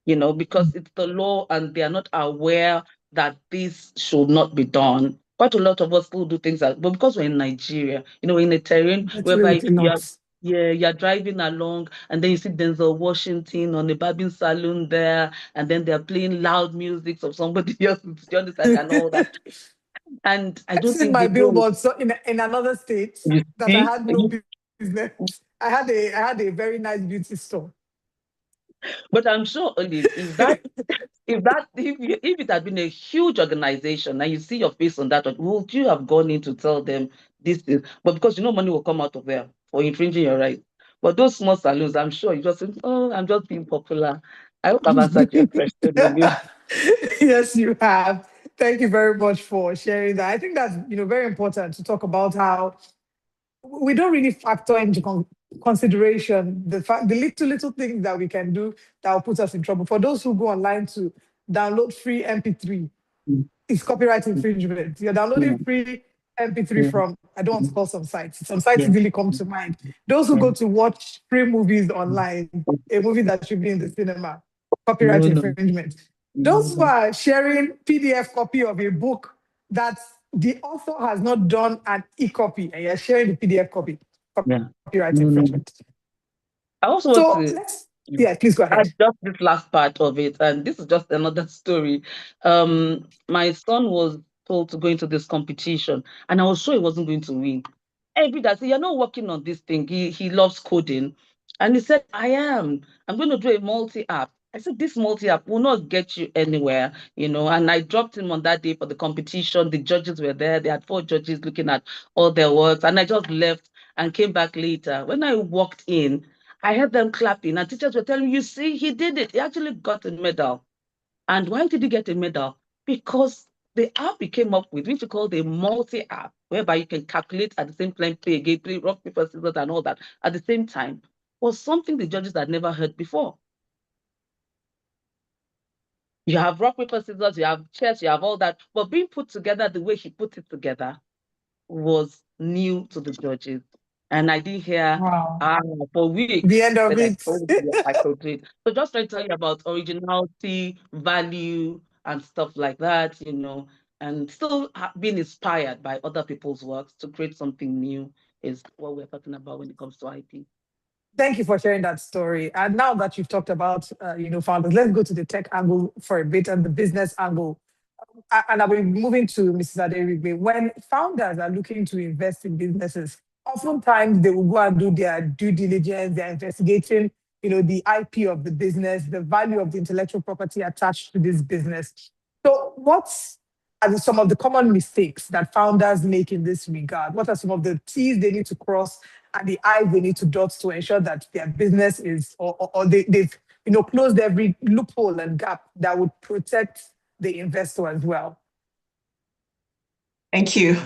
Speaker 5: because it's the law and they are not aware that this should not be done. Quite a lot of us still do things but because we're in Nigeria, in a terrain whereby
Speaker 2: Absolutely not.
Speaker 5: you're driving along and then you see Denzel Washington on a barbing salon there, and then they're playing loud music of somebody else, do you understand, and all that. And I
Speaker 2: I've
Speaker 5: don't
Speaker 2: seen
Speaker 5: think
Speaker 2: my
Speaker 5: they know.
Speaker 2: billboard so in another state
Speaker 5: You
Speaker 2: that I
Speaker 5: see?
Speaker 2: had no business. I had a very nice beauty store.
Speaker 5: But I'm sure, Olive, if it had been a huge organization and you see your face on that, would you have gone in to tell them this is? But because money will come out of there for infringing your rights. But those small saloons, I'm sure you just say, oh, I'm just being popular. I hope I've answered your question, Olive.
Speaker 2: Yes, you have. Thank you very much for sharing that. I think that's very important to talk about how we don't really factor into consideration the little things that we can do that will put us in trouble. For those who go online to download free MP3, it's copyright infringement. You're downloading free MP3 from, I don't want to call some sites. Some sites really come to mind. Those who go to watch free movies online, a movie that should be in the cinema, copyright infringement. Those who are sharing PDF copy of a book that the author has not done an e-copy and you're sharing the PDF copy, copyright infringement.
Speaker 5: I also want to
Speaker 2: please go ahead.
Speaker 5: just this last part of it, and this is just another story. My son was told to go into this competition, and I was sure he wasn't going to win. Every day I said, you're not working on this thing. He loves coding. And he said, I'm going to do a multi-app. I said, this multi-app will not get you anywhere, and I dropped him on that day for the competition. The judges were there. They had 4 judges looking at all their works, and I just left and came back later. When I walked in, I heard them clapping, and teachers were telling me, you see, he did it. He actually got a medal. And why did he get a medal? Because the app he came up with, which we call the multi-app, whereby you can calculate at the same time, play a game, play rock, paper, scissors, and all that at the same time, was something the judges had never heard before. You have rock, paper, scissors, you have chess, you have all that, but being put together the way he put it together was new to the judges. And I didn't hear for weeks.
Speaker 2: The end of it.
Speaker 5: I could read. So just trying to tell you about originality, value, and stuff like that, and still being inspired by other people's works to create something new is what we're talking about when it comes to IP.
Speaker 2: Thank you for sharing that story. And now that you've talked about, founders, let's go to the tech angle for a bit and the business angle. And I'll be moving to Mrs. Aderigbe. When founders are looking to invest in businesses, oftentimes they will go and do their due diligence, they're investigating, the IP of the business, the value of the intellectual property attached to this business. So what are some of the common mistakes that founders make in this regard? What are some of the T's they need to cross and the I's they need to dot to ensure that their business is, or they've closed every loophole and gap that would protect the investor as well?
Speaker 4: Thank you.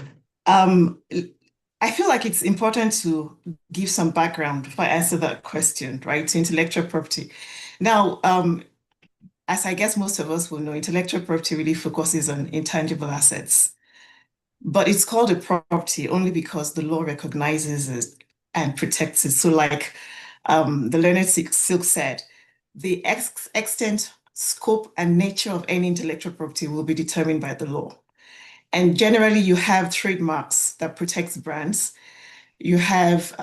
Speaker 4: I feel like it's important to give some background before I answer that question, right? To intellectual property. Now, as I guess most of us will know, intellectual property really focuses on intangible assets, but it's called a property only because the law recognizes it and protects it. So, like the learned Silk said, the extent, scope, and nature of any intellectual property will be determined by the law. And generally, you have trademarks that protects brands. You have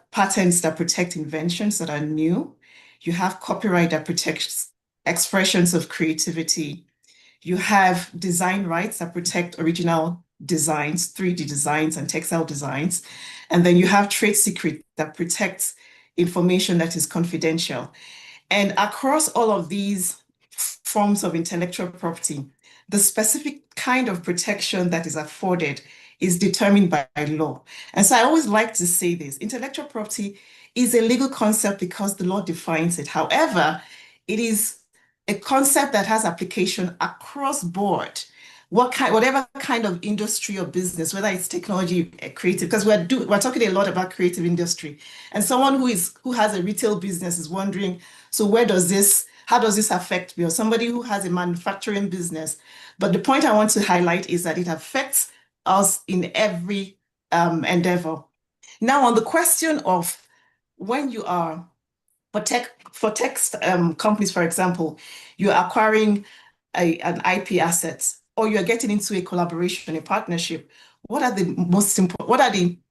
Speaker 4: patents that protect inventions that are new. You have copyright that protects expressions of creativity. You have design rights that protect original designs, 3D designs and textile designs. And then you have trade secret that protects information that is confidential. And across all of these forms of intellectual property, the specific kind of protection that is afforded is determined by law. And so I always like to say this, intellectual property is a legal concept because the law defines it. However, it is a concept that has application across board. Whatever kind of industry or business, whether it's technology, creative, because we're talking a lot about creative industry. And someone who has a retail business is wondering, so how does this affect me? Or somebody who has a manufacturing business. But the point I want to highlight is that it affects us in every endeavor. Now, on the question of when you are for text companies, for example, you're acquiring an IP asset or you're getting into a collaboration, a partnership, what are the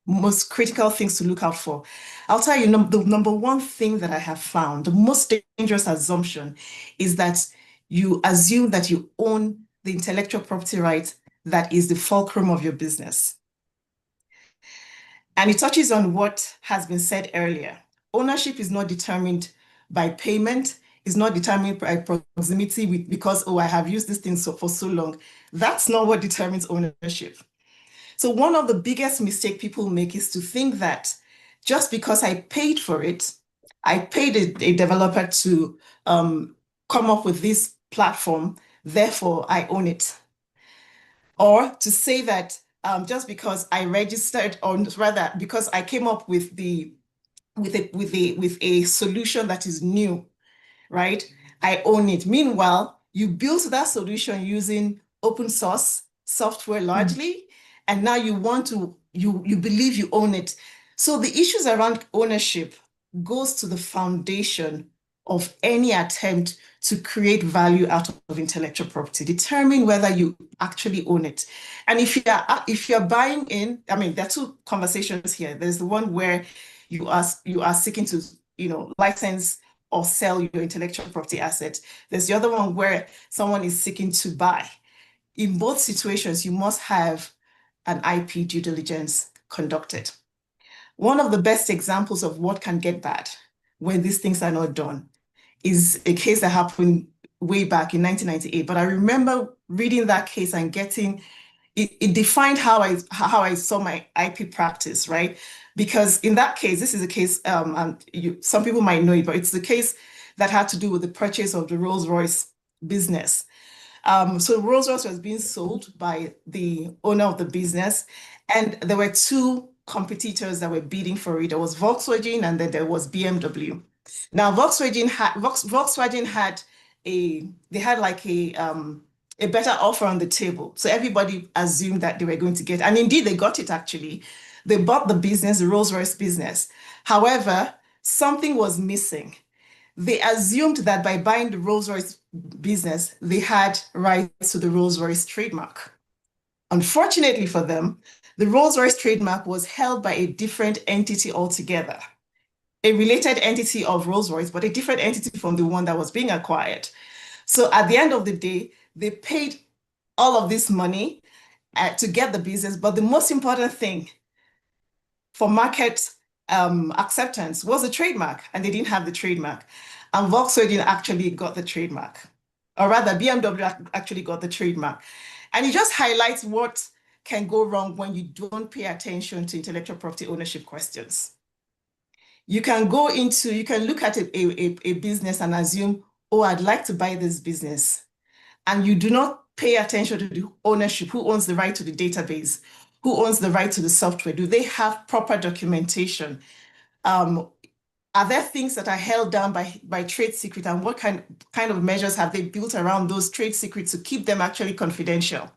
Speaker 4: most critical things to look out for? I'll tell you, the number one thing that I have found, the most dangerous assumption is that you assume that you own the intellectual property right that is the fulcrum of your business. And it touches on what has been said earlier. Ownership is not determined by payment, is not determined by proximity because, oh, I have used this thing for so long. That's not what determines ownership. So one of the biggest mistakes people make is to think that just because I paid for it, I paid a developer to come up with this platform, therefore I own it. Or to say that just because I registered, or rather because I came up with a solution that is new, right? I own it. Meanwhile, you built that solution using open source software largely, and now you believe you own it. So the issues around ownership goes to the foundation of any attempt to create value out of intellectual property. Determine whether you actually own it. And if you're buying in, I mean, there are two conversations here. There's the one where you are seeking to, license or sell your intellectual property asset. There's the other one where someone is seeking to buy. In both situations, you must have an IP due diligence conducted. One of the best examples of what can get bad when these things are not done is a case that happened way back in 1998. But I remember reading that case and it defined how I saw my IP practice, right? Because in that case, this is a case, and some people might know it, but it's the case that had to do with the purchase of the Rolls-Royce business. So Rolls-Royce was being sold by the owner of the business, and there were two competitors that were bidding for it. There was Volkswagen, and then there was BMW. Now, Volkswagen had a better offer on the table. So everybody assumed that they were going to get, and indeed they got it actually. They bought the business, the Rolls-Royce business. However, something was missing. They assumed that by buying the Rolls-Royce business, they had rights to the Rolls-Royce trademark. Unfortunately for them, the Rolls-Royce trademark was held by a different entity altogether. A related entity of Rolls-Royce, but a different entity from the one that was being acquired. So at the end of the day, they paid all of this money to get the business, but the most important thing for market acceptance was the trademark, and they didn't have the trademark. And Volkswagen actually got the trademark, or rather BMW actually got the trademark. And it just highlights what can go wrong when you don't pay attention to intellectual property ownership questions. You can look at a business and assume, oh, I'd like to buy this business. And you do not pay attention to the ownership, who owns the right to the database, Who owns the right to the software? Do they have proper documentation? Are there things that are held down by trade secret, and what kind of measures have they built around those trade secrets to keep them actually confidential?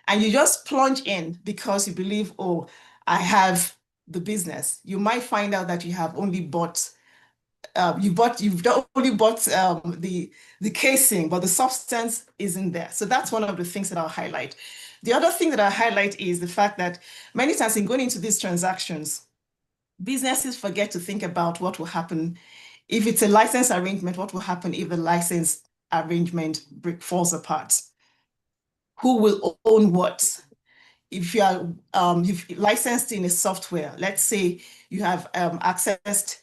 Speaker 4: And you just plunge in because you believe, oh, I have the business. You might find out that you have only bought you've only bought the casing, but the substance isn't there. So that's one of the things that I'll highlight. The other thing that I highlight is the fact that many times in going into these transactions, businesses forget to think about what will happen if it's a license arrangement. What will happen if the license arrangement falls apart? Who will own what? If you are you've licensed in a software, let's say you have accessed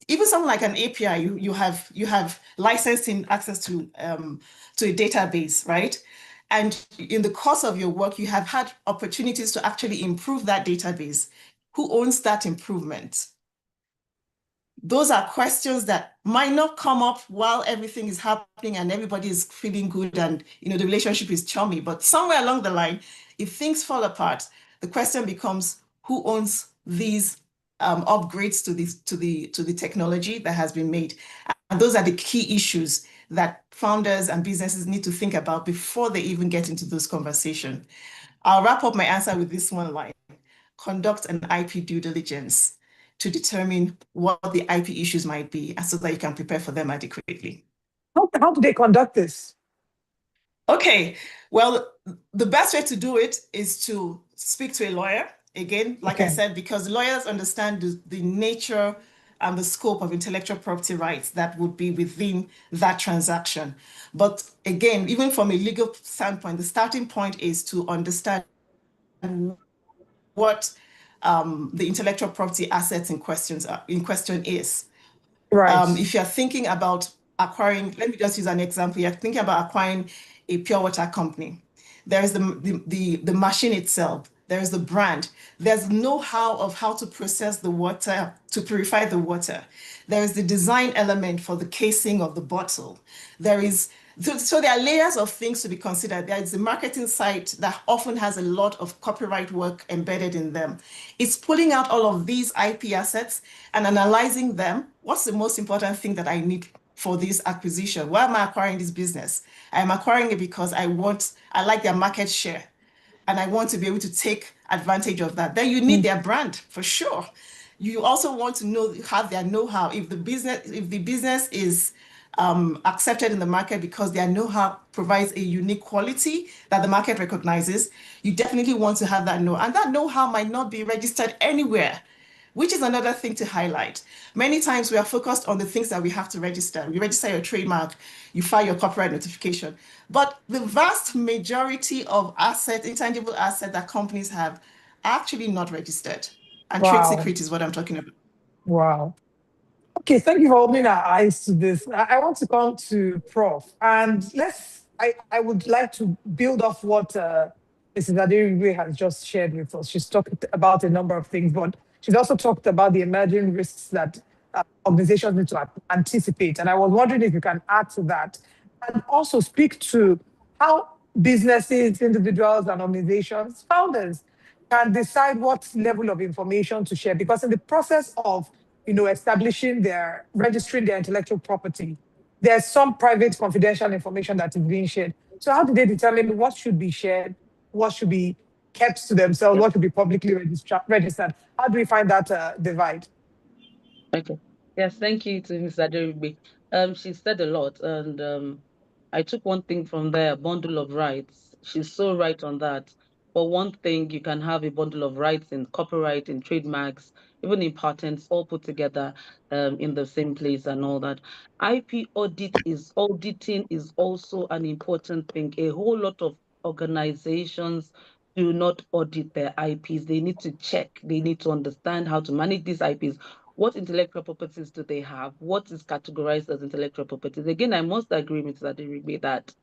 Speaker 4: even something like an API, you have licensed in access to a database, right? And in the course of your work, you have had opportunities to actually improve that database. Who owns that improvement? Those are questions that might not come up while everything is happening and everybody is feeling good and the relationship is chummy. But somewhere along the line, if things fall apart, the question becomes who owns these upgrades to the technology that has been made. And those are the key issues that founders and businesses need to think about before they even get into those conversations. I'll wrap up my answer with this one line: conduct an IP due diligence to determine what the IP issues might be, so that you can prepare for them adequately.
Speaker 2: How do they conduct this?
Speaker 4: Okay, well, the best way to do it is to speak to a lawyer. Again, like I said, because lawyers understand the nature and the scope of intellectual property rights that would be within that transaction. But again, even from a legal standpoint, the starting point is to understand what the intellectual property assets in question is.
Speaker 2: Right.
Speaker 4: If you're thinking about acquiring, let me just use an example. You're thinking about acquiring a pure water company. There is the machine itself. There is the brand. There's know-how of how to process the water, to purify the water. There is the design element for the casing of the bottle. So there are layers of things to be considered. There is the marketing side that often has a lot of copyright work embedded in them. It's pulling out all of these IP assets and analyzing them. What's the most important thing that I need for this acquisition? Why am I acquiring this business? I'm acquiring it because I like their market share and I want to be able to take advantage of that. Then you need their brand for sure. You also want to have their know-how. If the business is accepted in the market because their know-how provides a unique quality that the market recognizes, you definitely want to have that know. And that know-how might not be registered anywhere, which is another thing to highlight. Many times we are focused on the things that we have to register. You register your trademark, you file your copyright notification. But the vast majority of intangible assets that companies have are actually not registered. And trade secret is what I'm talking about.
Speaker 2: Wow. Okay, thank you for opening our eyes to this. I want to come to Prof. And I would like to build off what Mrs. Aderigwe has just shared with us. She's talked about a number of things, but she's also talked about the emerging risks that organizations need to anticipate. And I was wondering if you can add to that and also speak to how businesses, individuals, and organizations, founders, can decide what level of information to share. Because in the process of registering their intellectual property, there's some private confidential information that is being shared. So how do they determine what should be shared, what should be kept to themselves, what should be publicly registered? How do we find that divide?
Speaker 5: Okay. Yes, thank you to Ms. Aderigbe. She said a lot, and I took one thing from there, bundle of rights. She's so right on that. For one thing, you can have a bundle of rights in copyright, in trademarks, even in patents, all put together in the same place and all that. IP auditing is also an important thing. A whole lot of organizations do not audit their IPs. They need to check. They need to understand how to manage these IPs. What intellectual properties do they have? What is categorized as intellectual properties? Again, I must agree with Aderigbe that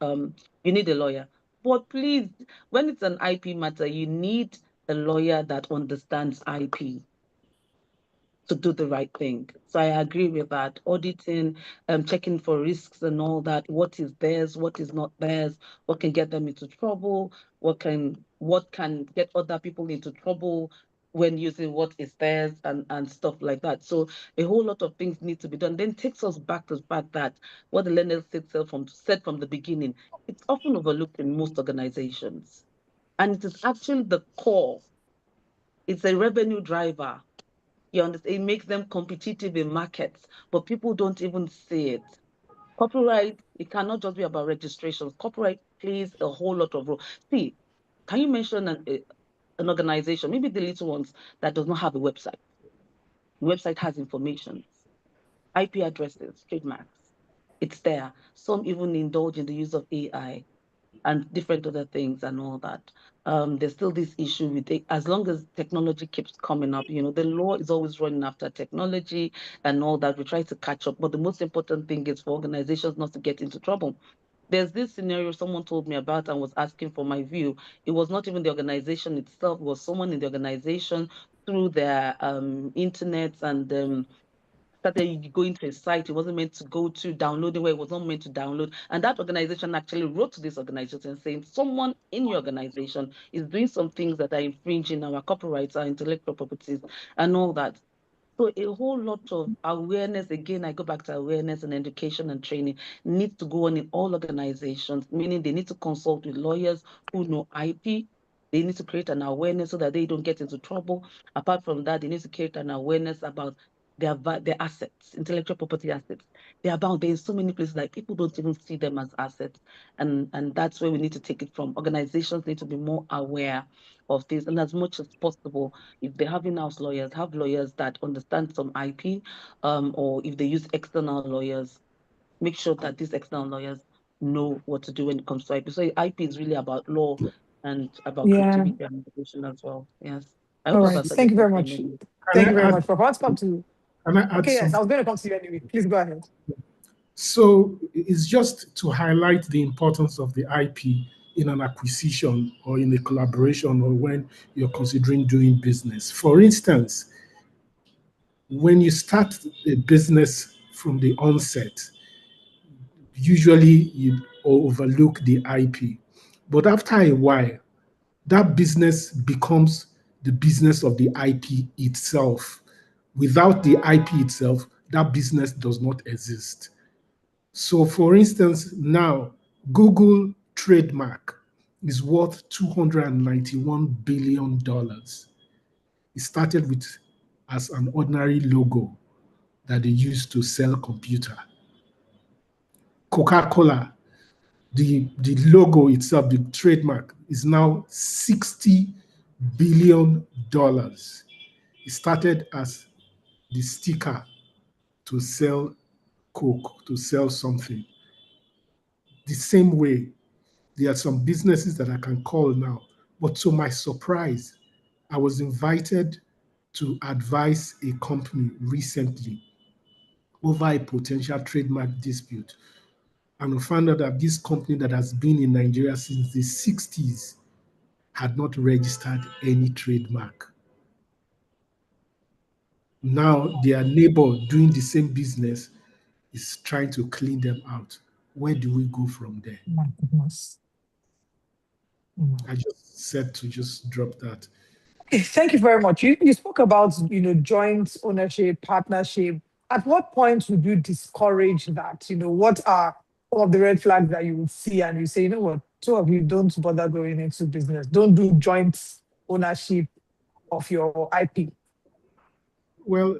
Speaker 5: you need a lawyer. But please, when it's an IP matter, you need a lawyer that understands IP to do the right thing. So I agree with that. Auditing, checking for risks and all that. What is theirs? What is not theirs? What can get them into trouble? What can what can get other people into trouble when using what is theirs and stuff like that. So a whole lot of things need to be done. Then takes us back to the fact that what the learners said from the beginning, it's often overlooked in most organizations. And it is actually the core. It's a revenue driver. You understand? It makes them competitive in markets, but people don't even see it. Copyright, it cannot just be about registrations. Copyright plays a whole lot of role. See, can you mention an organization, maybe the little ones, that does not have a website? The website has information, IP addresses, trademarks. It's there. Some even indulge in the use of AI and different other things and all that. There's still this issue with it. As long as technology keeps coming up, the law is always running after technology and all that. We try to catch up. But the most important thing is for organizations not to get into trouble. There's this scenario someone told me about and was asking for my view. It was not even the organization itself, it was someone in the organization through their internet and started going to a site it wasn't meant to go to, downloading where it was not meant to download. And that organization actually wrote to this organization saying someone in your organization is doing some things that are infringing our copyrights, our intellectual properties, and all that. So a whole lot of awareness, again, I go back to awareness and education and training, needs to go on in all organizations, meaning they need to consult with lawyers who know IP. They need to create an awareness so that they don't get into trouble. Apart from that, they need to create an awareness about their assets, intellectual property assets. They're bound. They're in so many places that people don't even see them as assets. And that's where we need to take it from. Organizations need to be more aware of this. And as much as possible, if they have in-house lawyers, have lawyers that understand some IP, or if they use external lawyers, make sure that these external lawyers know what to do when it comes to IP. So IP is really about law and about
Speaker 2: Yeah.
Speaker 5: creativity and innovation as well. Yes. I
Speaker 2: All
Speaker 5: hope I've
Speaker 2: right.
Speaker 5: answered
Speaker 2: Thank
Speaker 5: your
Speaker 2: you very
Speaker 5: question,
Speaker 2: much.
Speaker 5: Lily.
Speaker 2: Thank you
Speaker 3: Can
Speaker 2: very
Speaker 3: I add,
Speaker 2: much, Papa. Let's come to.
Speaker 3: can I add
Speaker 2: Okay, yes, I
Speaker 3: something?
Speaker 2: was going to come to you anyway. Please go ahead.
Speaker 3: So it's just to highlight the importance of the IP in an acquisition or in a collaboration or when you're considering doing business. For instance, when you start a business from the onset, usually you overlook the IP. But after a while, that business becomes the business of the IP itself. Without the IP itself, that business does not exist. So, for instance, now Google trademark is worth $291 billion. It started with as an ordinary logo that they used to sell computer. Coca-Cola, the logo itself, the trademark, is now $60 billion. It started as the sticker to sell Coke, to sell something. The same way, there are some businesses that I can call now. But to my surprise, I was invited to advise a company recently over a potential trademark dispute. And we found out that this company that has been in Nigeria since the 60s had not registered any trademark. Now their neighbor doing the same business is trying to clean them out. Where do we go from there?
Speaker 2: My goodness.
Speaker 3: I just said to just drop that.
Speaker 2: Okay, thank you very much. You spoke about joint ownership, partnership. At what point would you discourage that? What are some of the red flags that you would see and you say, you know what, two of you don't bother going into business. Don't do joint ownership of your IP.
Speaker 3: Well,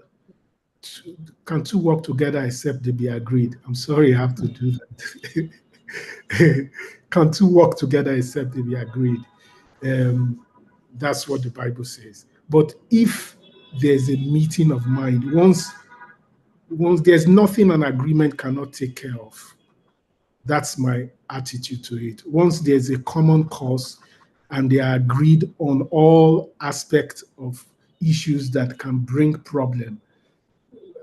Speaker 3: can two work together except they be agreed? I'm sorry, I have to do that. Can two work together except they be agreed? That's what the Bible says. But if there's a meeting of mind, once there's nothing an agreement cannot take care of. That's my attitude to it. Once there's a common cause and they are agreed on all aspects of issues that can bring problem,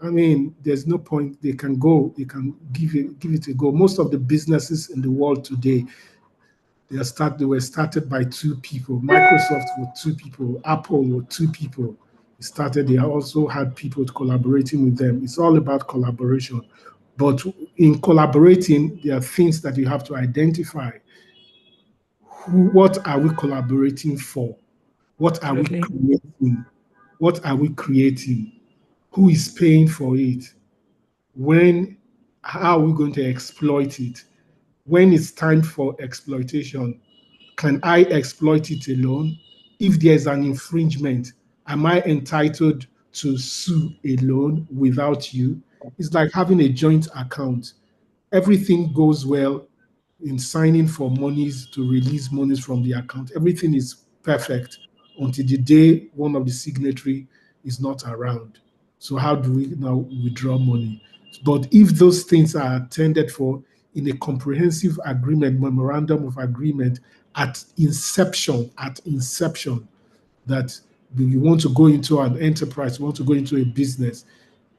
Speaker 3: I mean, there's no point. They can go. They can give it a go. Most of the businesses in the world today, they were started by two people. Microsoft were two people. Apple were two people. They also had people collaborating with them. It's all about collaboration. But in collaborating, there are things that you have to identify. what are we collaborating for? What are we
Speaker 2: Absolutely.
Speaker 3: creating? What are we creating? Who is paying for it? When, how are we going to exploit it? When it's time for exploitation, can I exploit it alone? If there's an infringement, am I entitled to sue alone without you? It's like having a joint account. Everything goes well in signing for monies to release monies from the account. Everything is perfect until the day one of the signatory is not around. So how do we now withdraw money? But if those things are attended for in a comprehensive agreement, memorandum of agreement at inception, that you want to go into an enterprise, you want to go into a business,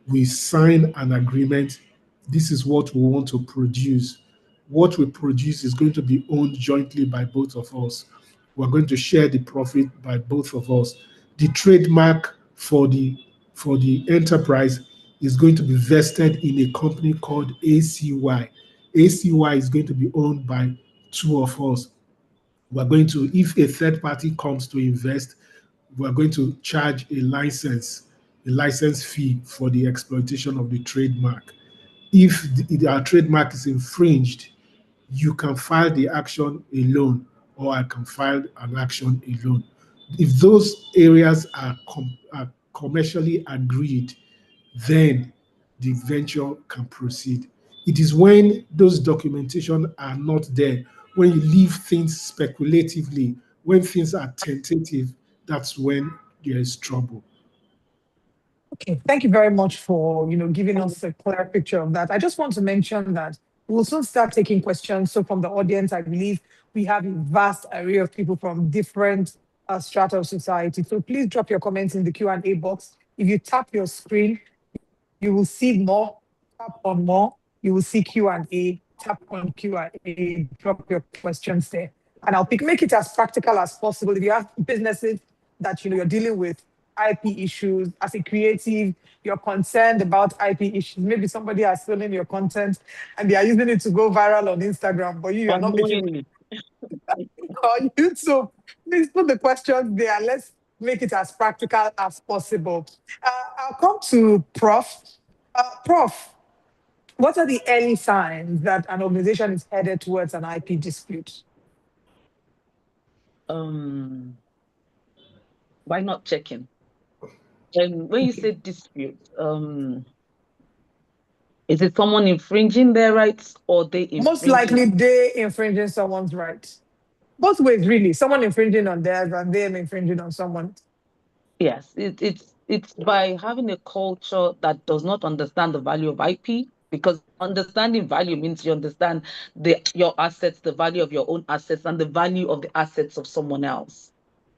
Speaker 3: we sign an agreement. This is what we want to produce. What we produce is going to be owned jointly by both of us. We're going to share the profit by both of us. The trademark for the enterprise is going to be vested in a company called ACY. ACY is going to be owned by two of us. We're going to, if a third party comes to invest, we're going to charge a license fee for the exploitation of the trademark. If our trademark is infringed, you can file the action alone, or I can file an action alone. If those areas are commercially agreed, then the venture can proceed. It is when those documentation are not there, when you leave things speculatively, when things are tentative, that's when there is trouble.
Speaker 2: Okay, thank you very much for giving us a clear picture of that. I just want to mention that we'll soon start taking questions. So from the audience, I believe we have a vast array of people from different strata of society. So please drop your comments in the Q&A box. If you tap your screen, you will see more. Tap on more. You will see Q&A. Tap on Q&A. Drop your questions there, and I'll make it as practical as possible. If you have businesses that you're dealing with IP issues as a creative, you're concerned about IP issues. Maybe somebody has stolen your content and they are using it to go viral on Instagram, but you are not making
Speaker 5: Unknowingly.
Speaker 2: on YouTube. Please put the questions there. Let's make it as practical as possible. I'll come to Prof. Prof, what are the early signs that an organization is headed towards an IP dispute?
Speaker 5: Why not checking? And when you say dispute, is it someone infringing their rights or they
Speaker 2: Most
Speaker 5: infringing?
Speaker 2: likely, they infringing someone's rights. Both ways, really. Someone infringing on theirs and them infringing on someone.
Speaker 5: Yes, it's by having a culture that does not understand the value of IP, because understanding value means you understand your assets, the value of your own assets, and the value of the assets of someone else.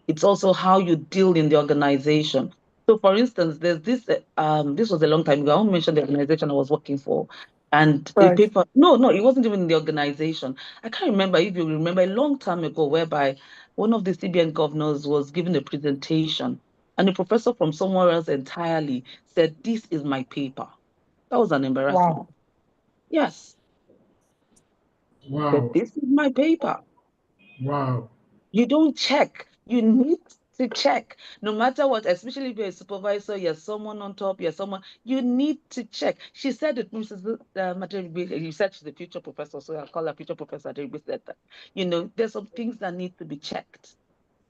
Speaker 5: It's also how you deal in the organization. So, for instance, there's this. This was a long time ago. I won't mention the organization I was working for, and a
Speaker 2: Right.
Speaker 5: paper. No, no, it wasn't even in the organization. I can't remember if you remember a long time ago, whereby one of the CBN governors was giving a presentation, and a professor from somewhere else entirely said, "This is my paper." That was an embarrassment.
Speaker 2: Wow.
Speaker 5: Yes, but
Speaker 3: Wow.
Speaker 5: this is my paper.
Speaker 3: Wow.
Speaker 5: You don't check. You need to check. No matter what, especially if you're a supervisor, you're someone on top, you're someone, you need to check. She said it, Mrs. Materigbe, you said she's a future professor, so I'll call her future professor. Materigbe said that. There's some things that need to be checked,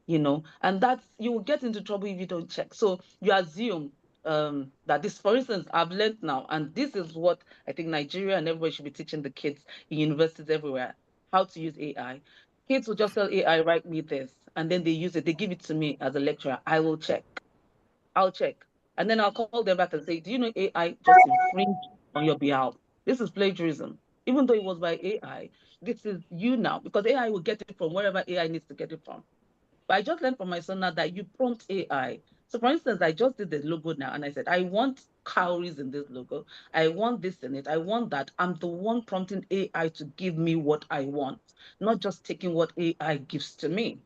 Speaker 5: and that's, you will get into trouble if you don't check. So you assume that this, for instance, I've learned now, and this is what I think Nigeria and everybody should be teaching the kids in universities everywhere, how to use AI. Kids will just tell AI, write me this, and then they use it. They give it to me as a lecturer. I will check. I'll check. And then I'll call them back and say, do you know AI just infringed on your behalf? This is plagiarism. Even though it was by AI, this is you now, because AI will get it from wherever AI needs to get it from. But I just learned from my son now that you prompt AI. So, for instance, I just did the logo now, and I said, I want cowries in this logo. I want this in it. I want that. I'm the one prompting AI to give me what I want, not just taking what AI gives to me.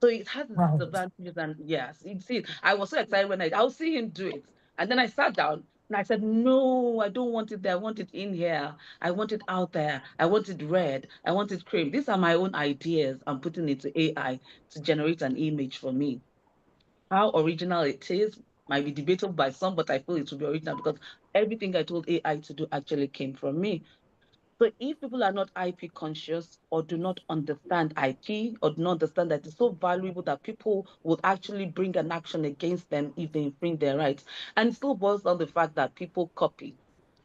Speaker 5: So it has its
Speaker 2: Wow.
Speaker 5: disadvantages, and yes, you see, I was so excited when I'll see him do it. And then I sat down. And I said, no, I don't want it there. I want it in here. I want it out there. I want it red. I want it cream. These are my own ideas. I'm putting into AI to generate an image for me. How original it is might be debatable by some, but I feel it will be original because everything I told AI to do actually came from me. So if people are not IP conscious or do not understand IP or do not understand that it's so valuable that people would actually bring an action against them if they infringe their rights. And it still boils down to the fact that people copy.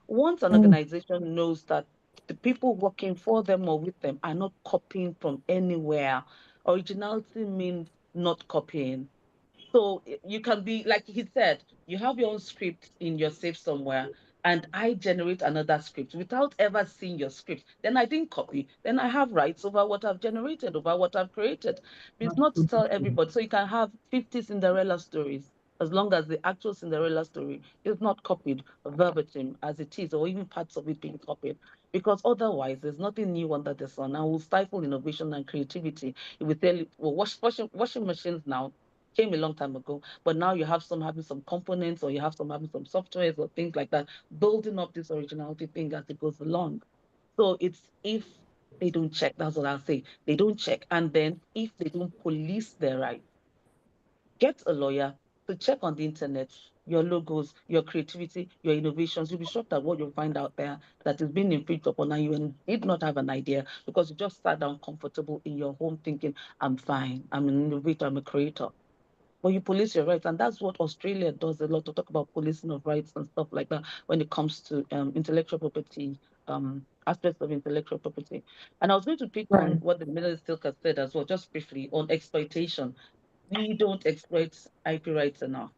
Speaker 5: Once an organization knows that the people working for them or with them are not copying from anywhere, originality means not copying. So you can be, like he said, you have your own script in your safe somewhere, and I generate another script without ever seeing your script. Then I didn't copy. Then I have rights over what I've generated, over what I've created. It's not to tell everybody. So you can have 50 Cinderella stories as long as the actual Cinderella story is not copied verbatim as it is, or even parts of it being copied. Because otherwise, there's nothing new under the sun, and will stifle innovation and creativity. If we tell you, well, washing machines now came a long time ago, but now you have some having some components, or you have some having some softwares or things like that, building up this originality thing as it goes along. So it's if they don't check, that's what I'll say. They don't check. And then if they don't police their rights, get a lawyer to check on the internet your logos, your creativity, your innovations. You'll be shocked at what you'll find out there that is being infringed upon, and you did not have an idea because you just sat down comfortable in your home thinking, I'm fine, I'm an innovator, I'm a creator. But you police your rights, and that's what Australia does a lot, to talk about policing of rights and stuff like that when it comes to intellectual property, aspects of intellectual property. And I was going to pick on
Speaker 2: Right.
Speaker 5: what the Minister has said as well, just briefly, on exploitation. We don't exploit IP rights enough.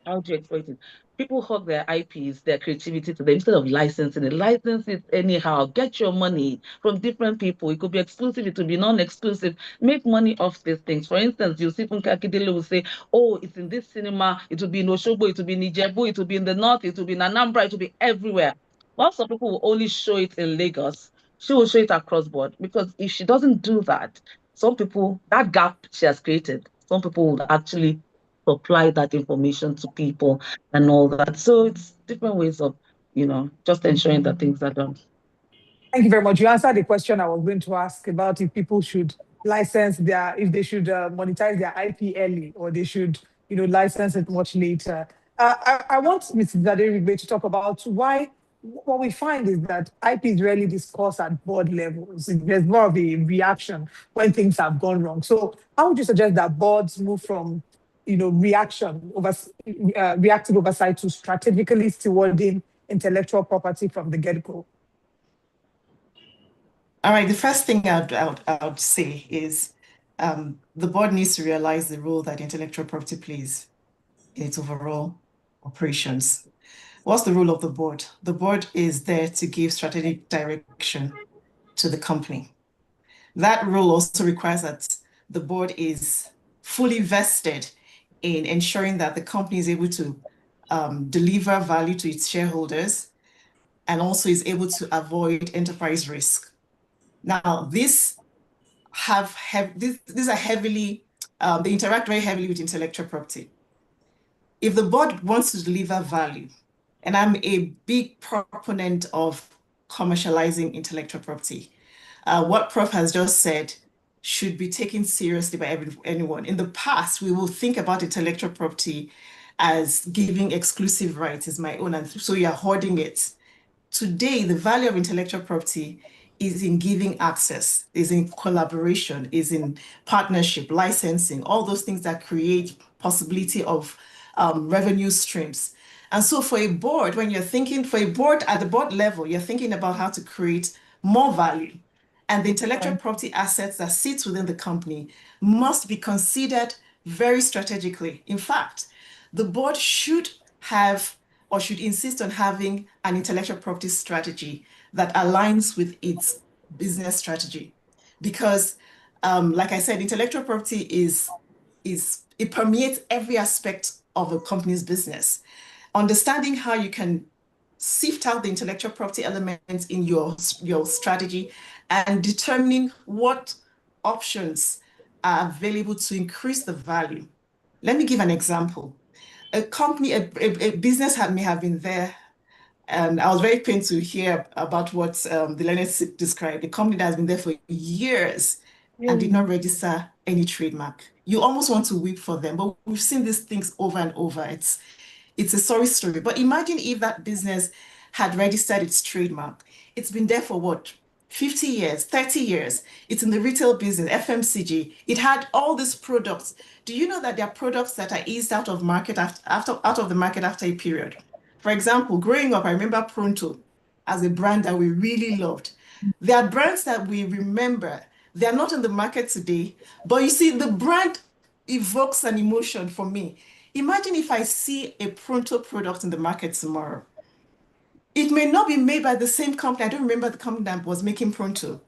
Speaker 5: How do you exploit it? People hug their IPs, their creativity to them instead of licensing it. License it anyhow. Get your money from different people. It could be exclusive, it could be non-exclusive. Make money off these things. For instance, you'll see Funke Akindele will say, oh, it's in this cinema, it will be in Oshobo, it will be in Ijebu, it will be in the north, it will be in Anambra, it will be everywhere. While some people will only show it in Lagos, she will show it across board. Because if she doesn't do that, some people, that gap she has created, some people will actually supply that information to people and all that. So it's different ways of, just ensuring that things are done.
Speaker 2: Thank you very much. You answered the question I was going to ask about if people should if they should monetize their IP early, or they should, license it much later. I want Mrs. Zaderigbe to talk about why what we find is that IP is rarely discussed at board levels. There's more of a reaction when things have gone wrong. So how would you suggest that boards move from, reactive oversight to strategically stewarding intellectual property from the get-go?
Speaker 4: All right, the first thing I would say is the board needs to realize the role that intellectual property plays in its overall operations. What's the role of the board? The board is there to give strategic direction to the company. That role also requires that the board is fully vested in ensuring that the company is able to deliver value to its shareholders and also is able to avoid enterprise risk. Now, these are heavily, they interact very heavily with intellectual property. If the board wants to deliver value, and I'm a big proponent of commercializing intellectual property, what Prof has just said should be taken seriously by anyone. In the past, we will think about intellectual property as giving exclusive rights as my own, and so you're hoarding it. Today, the value of intellectual property is in giving access, is in collaboration, is in partnership, licensing, all those things that create possibility of revenue streams. And so for a board, when you're thinking for a board at the board level, you're thinking about how to create more value. And the intellectual property assets that sit within the company must be considered very strategically. In fact, the board should have or should insist on having an intellectual property strategy that aligns with its business strategy. Because, like I said, intellectual property it permeates every aspect of a company's business. Understanding how you can sift out the intellectual property elements in your strategy and determining what options are available to increase the value. Let me give an example. a company, a business may have been there. And I was very pained to hear about what the learner described, a company that has been there for years and did not register any trademark. You almost want to weep for them, but we've seen these things over and over. It's a sorry story. But imagine if that business had registered its trademark. It's been there for what? 50 years, 30 years. It's in the retail business, FMCG. It had all these products. Do you know that there are products that are eased out of market out of the market after a period? For example, growing up, I remember Pronto as a brand that we really loved. There are brands that we remember. They are not in the market today, but you see, the brand evokes an emotion for me. Imagine if I see a Pronto product in the market tomorrow. It may not be made by the same company. I don't remember the company that was making Pronto,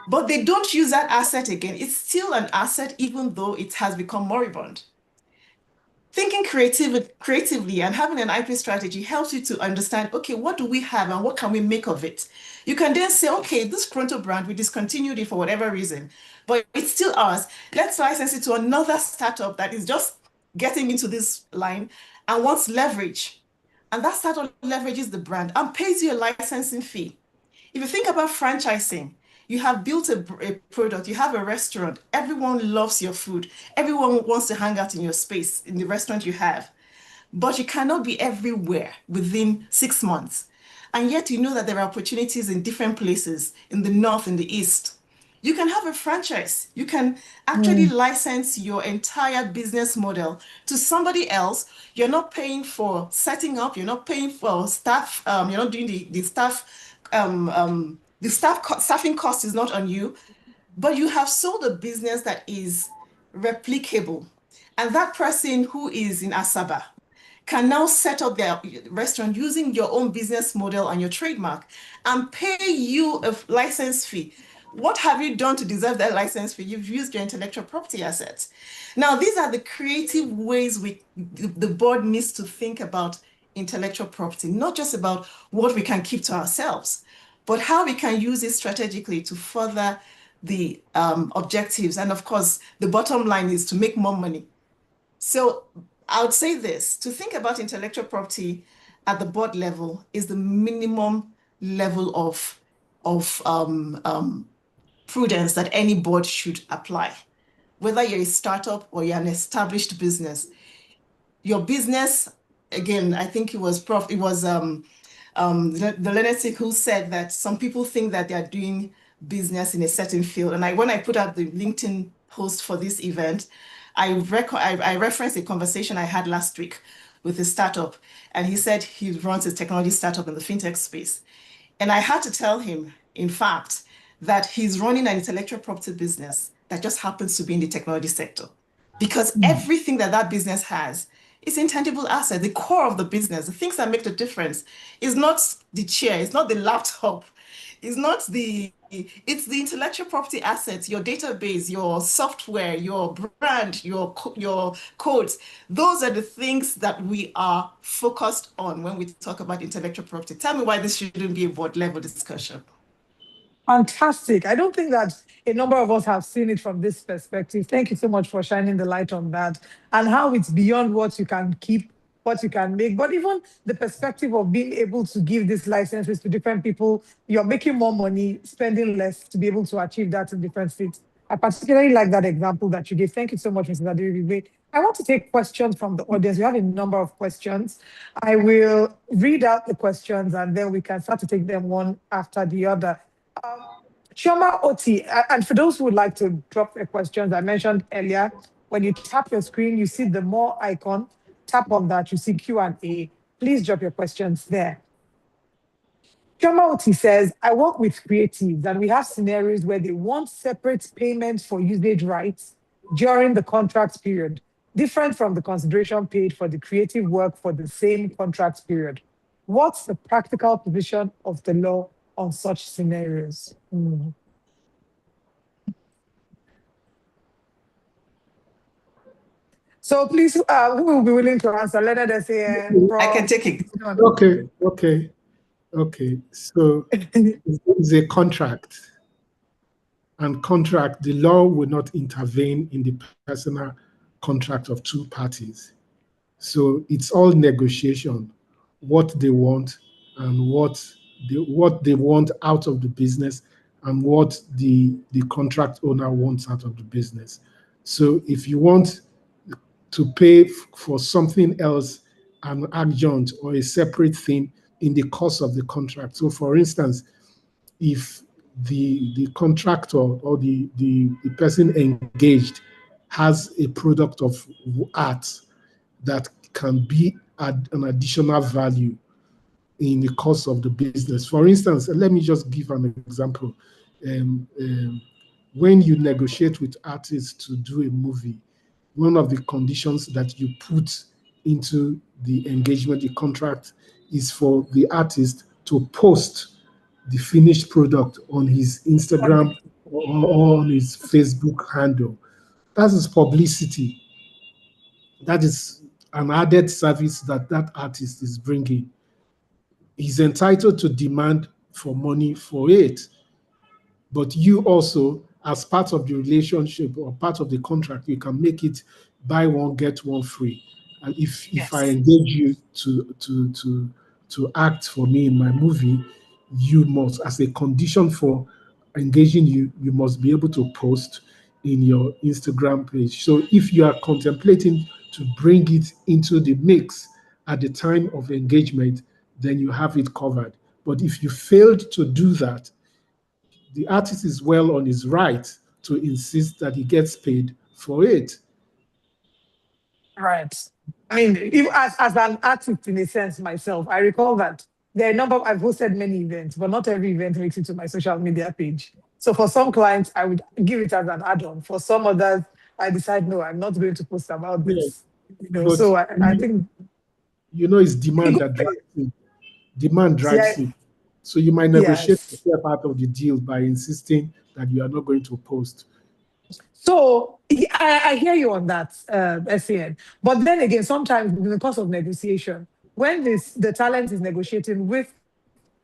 Speaker 4: but they don't use that asset again. It's still an asset, even though it has become moribund. Thinking creatively and having an IP strategy helps you to understand, okay, what do we have and what can we make of it? You can then say, okay, this Pronto brand, we discontinued it for whatever reason, but it's still ours. Let's license it to another startup that is just getting into this line and wants leverage. And that startup leverages the brand and pays you a licensing fee. If you think about franchising, you have built a product, you have a restaurant, everyone loves your food, everyone wants to hang out in your space, in the restaurant you have, but you cannot be everywhere within 6 months. And yet you know that there are opportunities in different places, in the north, in the east. You can have a franchise. You can actually license your entire business model to somebody else. You're not paying for setting up, you're not paying for staff, you're not doing the staffing cost is not on you, but you have sold a business that is replicable. And that person who is in Asaba can now set up their restaurant using your own business model and your trademark and pay you a license fee. What have you done to deserve that license fee? You've used your intellectual property assets. Now, these are the creative ways the board needs to think about intellectual property, not just about what we can keep to ourselves, but how we can use it strategically to further the objectives. And of course, the bottom line is to make more money. So I would say this, to think about intellectual property at the board level is the minimum level of prudence that any board should apply. Whether you're a startup or you're an established business, your business, again, I think it was the Lennetic who said that some people think that they are doing business in a certain field. And when I put out the LinkedIn post for this event, I referenced a conversation I had last week with a startup, and he said he runs a technology startup in the fintech space. And I had to tell him, in fact, that he's running an intellectual property business that just happens to be in the technology sector. Because everything that business has is intangible asset. The core of the business, the things that make the difference, is not the chair, it's not the laptop, it's the intellectual property assets, your database, your software, your brand, your codes. Those are the things that we are focused on when we talk about intellectual property. Tell me why this shouldn't be a board level discussion.
Speaker 2: Fantastic. I don't think that a number of us have seen it from this perspective. Thank you so much for shining the light on that and how it's beyond what you can keep, what you can make, but even the perspective of being able to give these licenses to different people. You're making more money, spending less to be able to achieve that in different states. I particularly like that example that you gave. Thank you so much, Mrs. Adiribe. I want to take questions from the audience. We have a number of questions. I will read out the questions and then we can start to take them one after the other. Chioma Oti, and for those who would like to drop their questions, I mentioned earlier, when you tap your screen, you see the more icon, tap on that, you see Q&A. Please drop your questions there. Chioma Oti says, I work with creatives and we have scenarios where they want separate payments for usage rights during the contract period, different from the consideration paid for the creative work for the same contract period. What's the practical position of the law on such scenarios? So please, who will be willing to answer? Let us say,
Speaker 4: I can take it.
Speaker 3: Okay. So it's a contract, and the law will not intervene in the personal contract of two parties. So it's all negotiation, what they want and what they want out of the business and what the contract owner wants out of the business. So if you want to pay for something else, an adjunct or a separate thing in the course of the contract. So for instance, if the contractor or the person engaged has a product of art that can be an additional value in the course of the business. For instance, let me just give an example. Um, um, when you negotiate with artists to do a movie, one of the conditions that you put into the engagement, the contract, is for the artist to post the finished product on his Instagram or on his Facebook handle. That is publicity. That is an added service that that artist is bringing. He's entitled to demand for money for it. But you also, as part of the relationship or part of the contract, you can make it buy one get one free. And if I engage you to act for me in my movie, you must, as a condition for engaging you, you must be able to post in your Instagram page. So if you are contemplating to bring it into the mix at the time of engagement, then you have it covered. But if you failed to do that, the artist is well on his right to insist that he gets paid for it.
Speaker 2: Right. I mean, if, as an artist in a sense myself, I recall that there are a number I've hosted many events, but not every event makes it to my social media page. So for some clients, I would give it as an add-on. For some others, I decide, no, I'm not going to post about
Speaker 3: Yeah,
Speaker 2: this. You know,
Speaker 3: but
Speaker 2: so I think
Speaker 3: it's demand that drives it. Demand drives
Speaker 2: yeah,
Speaker 3: it. So you might negotiate
Speaker 2: yes.
Speaker 3: yourself out of the deal by insisting that you are not going to post.
Speaker 2: So I hear you on that, SAN. But then again, sometimes in the course of negotiation, when the talent is negotiating with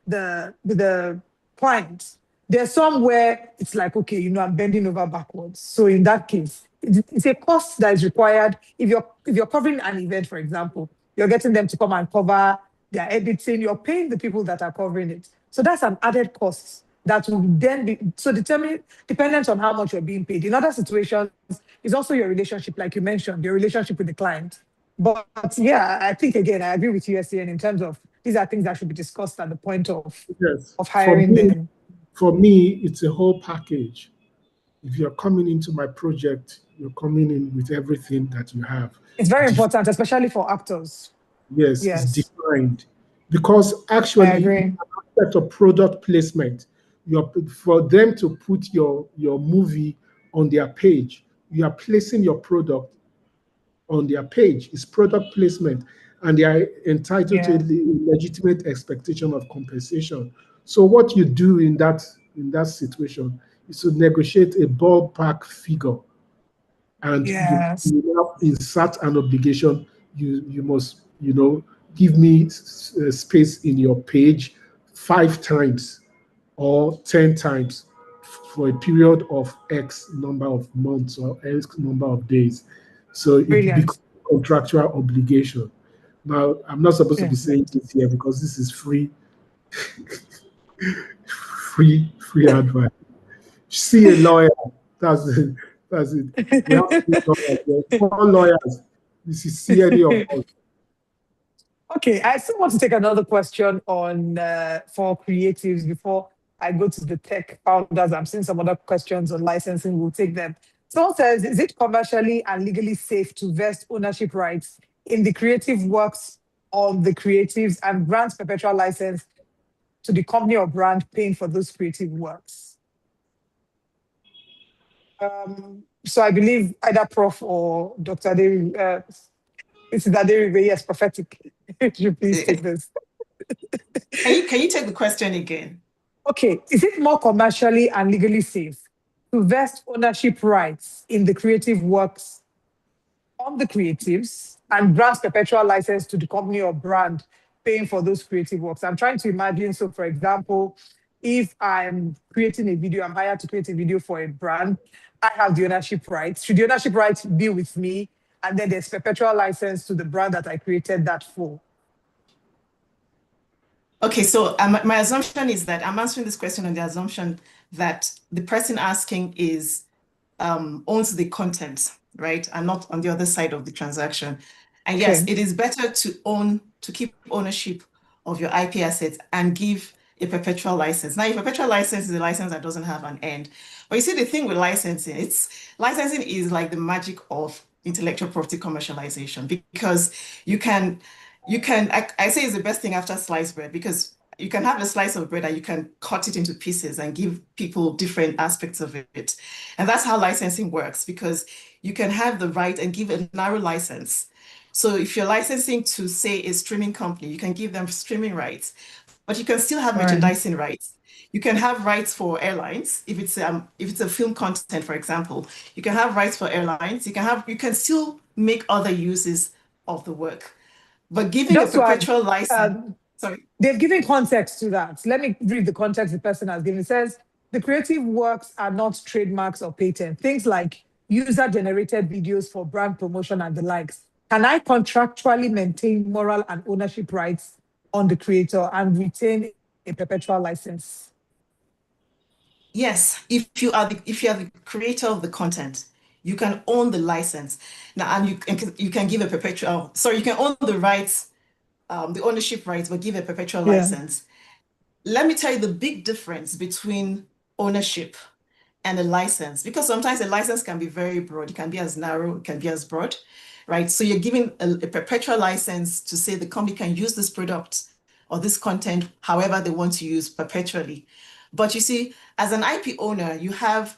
Speaker 2: the client, there's some where it's like, okay, I'm bending over backwards. So in that case, it's a cost that is required. If you're covering an event, for example, you're getting them to come and cover their editing, you're paying the people that are covering it. So that's an added cost that will then be so dependent on how much you're being paid. In other situations, it's also your relationship, like you mentioned, your relationship with the client. But yeah, I think again, I agree with you, SCN, in terms of these are things that should be discussed at the point of
Speaker 3: Yes.
Speaker 2: hiring them.
Speaker 3: For me, it's a whole package. If you're coming into my project, you're coming in with everything that you have.
Speaker 2: It's very important, especially for actors.
Speaker 3: Yes, it's
Speaker 2: Yes,
Speaker 3: defined because
Speaker 2: I
Speaker 3: actually,
Speaker 2: agree.
Speaker 3: an aspect of product placement, for them to put your movie on their page, you are placing your product on their page. It's product placement, and they are entitled to
Speaker 2: Yeah,
Speaker 3: a legitimate expectation of compensation. So what you do in that situation is to negotiate a ballpark figure, and
Speaker 2: yes,
Speaker 3: you now insert an obligation. You must give me space in your page 5 times or 10 times for a period of X number of months or X number of days. So it becomes
Speaker 2: brilliant.
Speaker 3: a contractual obligation. Now, I'm not supposed to
Speaker 2: Yeah.
Speaker 3: be saying this here because this is free advice. See a lawyer. That's it. That's it. We have to be lawyers. Call lawyers. This is see any of us.
Speaker 2: Okay, I still want to take another question on for creatives before I go to the tech founders. I'm seeing some other questions on licensing. We'll take them. Someone says, is it commercially and legally safe to vest ownership rights in the creative works of the creatives and grant perpetual license to the company or brand paying for those creative works? So I believe either Prof or Dr. Devi, this is Aderi, yes, prophetic. Could you please take this?
Speaker 4: Can you take the question again?
Speaker 2: Okay, is it more commercially and legally safe to vest ownership rights in the creative works on the creatives and grant perpetual license to the company or brand paying for those creative works? I'm trying to imagine. So, for example, if I'm creating a video, I'm hired to create a video for a brand, I have the ownership rights. Should the ownership rights be with me? and then there's perpetual license to the brand that I created that for.
Speaker 4: Okay, so my assumption is that I'm answering this question on the assumption that the person asking is owns the content, right? And not on the other side of the transaction. And yes, it is better to keep ownership of your IP assets and give a perpetual license. Now, a perpetual license is a license that doesn't have an end. But you see, the thing with licensing, licensing is like the magic of intellectual property commercialization, because I say it's the best thing after sliced bread, because you can have a slice of bread and you can cut it into pieces and give people different aspects of it. And that's how licensing works, because you can have the right and give a narrow license. So if you're licensing to, say, a streaming company, you can give them streaming rights, but you can still have merchandising rights. You can have rights for airlines. If it's a film content, for example, you can have rights for airlines. You can still make other uses of the work. But giving a perpetual license, sorry.
Speaker 2: They've given context to that. Let me read the context the person has given. It says, the creative works are not trademarks or patents. Things like user-generated videos for brand promotion and the likes. Can I contractually maintain moral and ownership rights on the creator and retain a perpetual license?
Speaker 4: Yes, if you are the creator of the content, you can own the license. Now, and you can give a perpetual, sorry, you can own the rights, the ownership rights, but give a perpetual license. Let me tell you the big difference between ownership and a license, because sometimes a license can be very broad. It can be as narrow, it can be as broad, right? So you're giving a perpetual license to say the company can use this product or this content however they want to use perpetually. But you see, as an IP owner, you have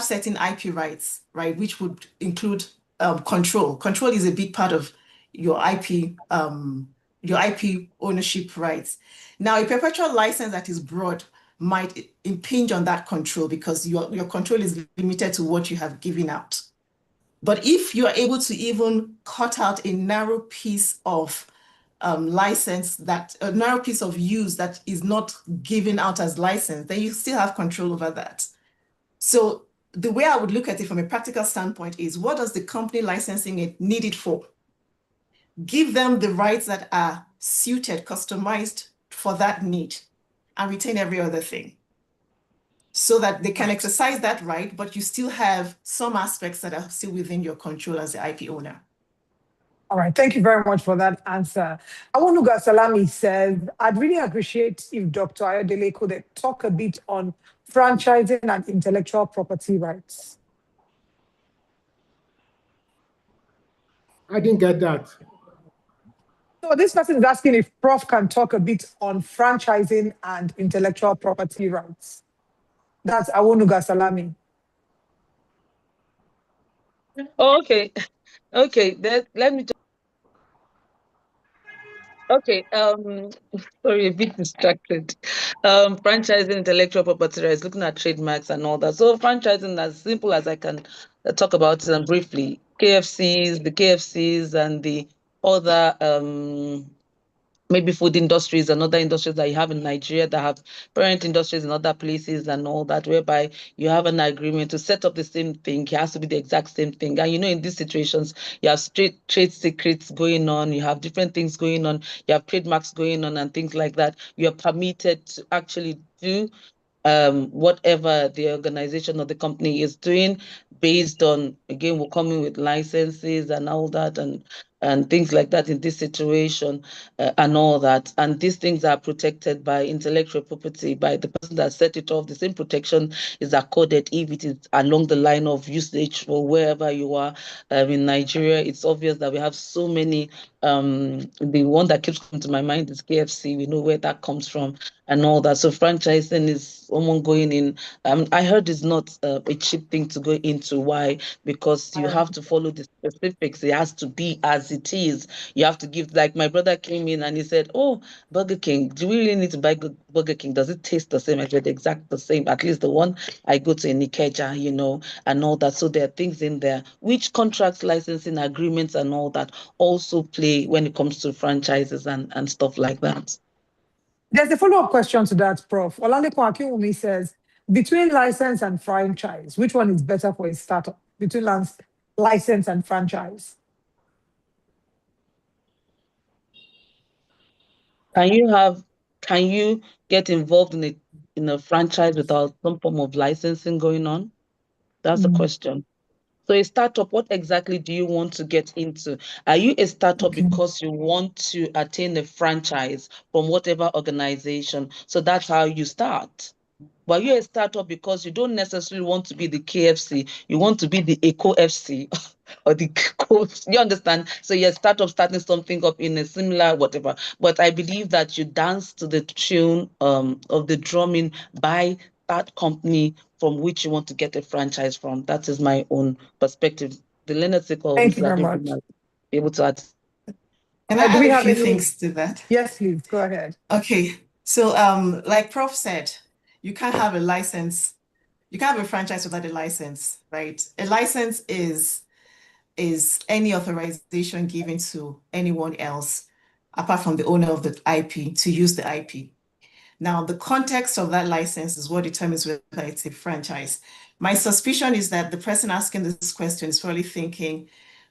Speaker 4: certain IP rights, right? Which would include control. Control is a big part of your IP ownership rights. Now, a perpetual license that is broad might impinge on that control, because your control is limited to what you have given out. But if you are able to even cut out a narrow piece of license, that a narrow piece of use that is not given out as license, then you still have control over that. So the way I would look at it from a practical standpoint is, what does the company licensing it need it for? Give them the rights that are suited, customized for that need, and retain every other thing, so that they can exercise that right, but you still have some aspects that are still within your control as the IP owner.
Speaker 2: All right, thank you very much for that answer. Awonuga Salami says, I'd really appreciate if Dr. Ayodele could talk a bit on franchising and intellectual property rights.
Speaker 3: I didn't get that.
Speaker 2: So this person is asking if Prof can talk a bit on franchising and intellectual property rights. That's Awonuga Salami.
Speaker 5: Oh, okay. Okay, let me just, okay, sorry, a bit distracted. Franchising, intellectual property rights, looking at trademarks and all that. So franchising, as simple as I can talk about it briefly, the KFCs and the other maybe food industries and other industries that you have in Nigeria that have parent industries in other places and all that, whereby you have an agreement to set up the same thing. It has to be the exact same thing. And in these situations, you have trade secrets going on, you have different things going on, you have trademarks going on and things like that. You are permitted to actually do whatever the organization or the company is doing, based on, again, we're coming with licenses and all that and things like that in this situation and all that. And these things are protected by intellectual property, by the person that set it off. The same protection is accorded if it is along the line of usage for wherever you are. In Nigeria, it's obvious that we have so many. The one that keeps coming to my mind is KFC. We know where that comes from and all that. So franchising is someone going in. I heard it's not a cheap thing to go into. Why? Because you have to follow the specifics. It has to be as it is. You have to give, like my brother came in and he said, oh, Burger King, do we really need to buy Burger King? Does it taste the same? I said, exact the same. At least the one I go to in Ikeja, and all that. So there are things in there, which contracts, licensing agreements and all that also play when it comes to franchises and stuff like that.
Speaker 2: There's a follow-up question to that, Prof. Olalekan Akinwumi says, between license and franchise, which one is better for a startup? Between license and franchise?
Speaker 5: Can you get involved in a franchise without some form of licensing going on? That's the question. So a startup, what exactly do you want to get into? Are you a startup because you want to attain a franchise from whatever organization? So that's how you start. But you're a startup because you don't necessarily want to be the KFC. You want to be the Eco FC or the coach. You understand? So you're a startup starting something up in a similar whatever. But I believe that you dance to the tune of the drumming by that company from which you want to get a franchise from. That is my own perspective. The Leonard Sickle,
Speaker 2: Thank you
Speaker 5: obviously, I
Speaker 2: very
Speaker 5: don't think
Speaker 2: much.
Speaker 5: I'll be able to add.
Speaker 4: Can I
Speaker 2: Do
Speaker 4: add
Speaker 2: we
Speaker 4: a
Speaker 2: have
Speaker 4: few
Speaker 2: any?
Speaker 4: things to that?
Speaker 2: Yes, please, go ahead.
Speaker 4: Okay, so like Prof said, you can't have a license, you can't have a franchise without a license, right? A license is any authorization given to anyone else apart from the owner of the IP to use the IP. Now, the context of that license is what determines whether it's a franchise. My suspicion is that the person asking this question is probably thinking,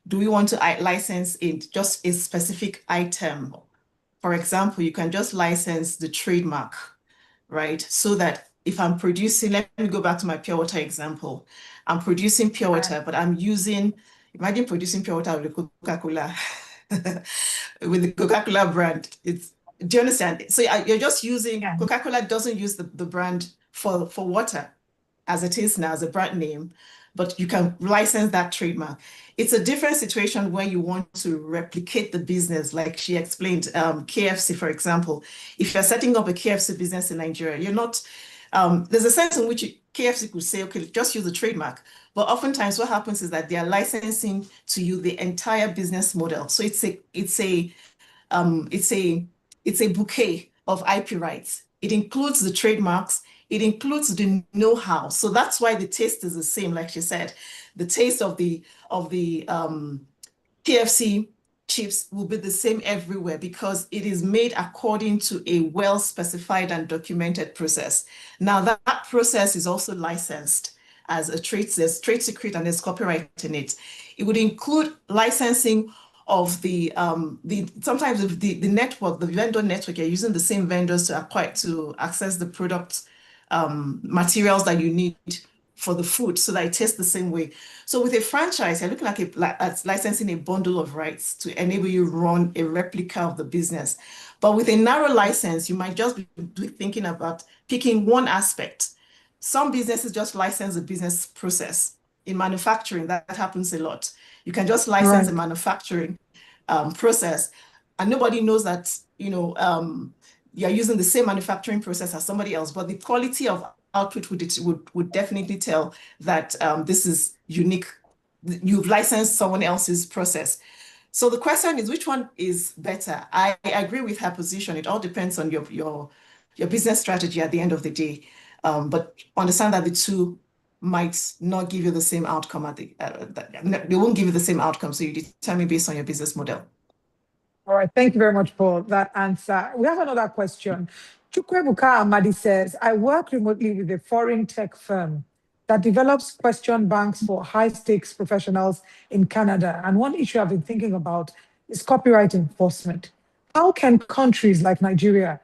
Speaker 4: do we want to license in just a specific item? For example, you can just license the trademark, right? So that if I'm producing, let me go back to my pure water example. I'm producing pure water, but I'm using, imagine producing pure water with Coca-Cola, with the Coca-Cola brand. Do you understand? So you're just using, Coca-Cola doesn't use the brand for water as it is now as a brand name, but you can license that trademark. It's a different situation when you want to replicate the business, like she explained, KFC, for example. If you're setting up a KFC business in Nigeria, you're not, there's a sense in which KFC could say, okay, just use the trademark. But oftentimes what happens is that they are licensing to you the entire business model. So it's a bouquet of IP rights. It includes the trademarks, it includes the know-how. So that's why the taste is the same, like she said. The taste of the KFC chips will be the same everywhere because it is made according to a well-specified and documented process. Now that process is also licensed as a trade secret and there's copyright in it. It would include licensing of sometimes the network, the vendor network, you're using the same vendors to access the product materials that you need for the food so that it tastes the same way. So with a franchise, you're looking at licensing a bundle of rights to enable you run a replica of the business. But with a narrow license, you might just be thinking about picking one aspect. Some businesses just license the business process. In manufacturing, that happens a lot. You can just license a manufacturing process, and nobody knows that you're using the same manufacturing process as somebody else, but the quality of output would definitely tell that this is unique. You've licensed someone else's process. So the question is, which one is better? I agree with her position. It all depends on your business strategy at the end of the day. But understand that the two might not give you the same outcome they won't give you the same outcome. So you determine based on your business model.
Speaker 2: All right, thank you very much for that answer. We have another question. Chukwebuka Amadi says, I work remotely with a foreign tech firm that develops question banks for high-stakes professionals in Canada. And one issue I've been thinking about is copyright enforcement. How can countries like Nigeria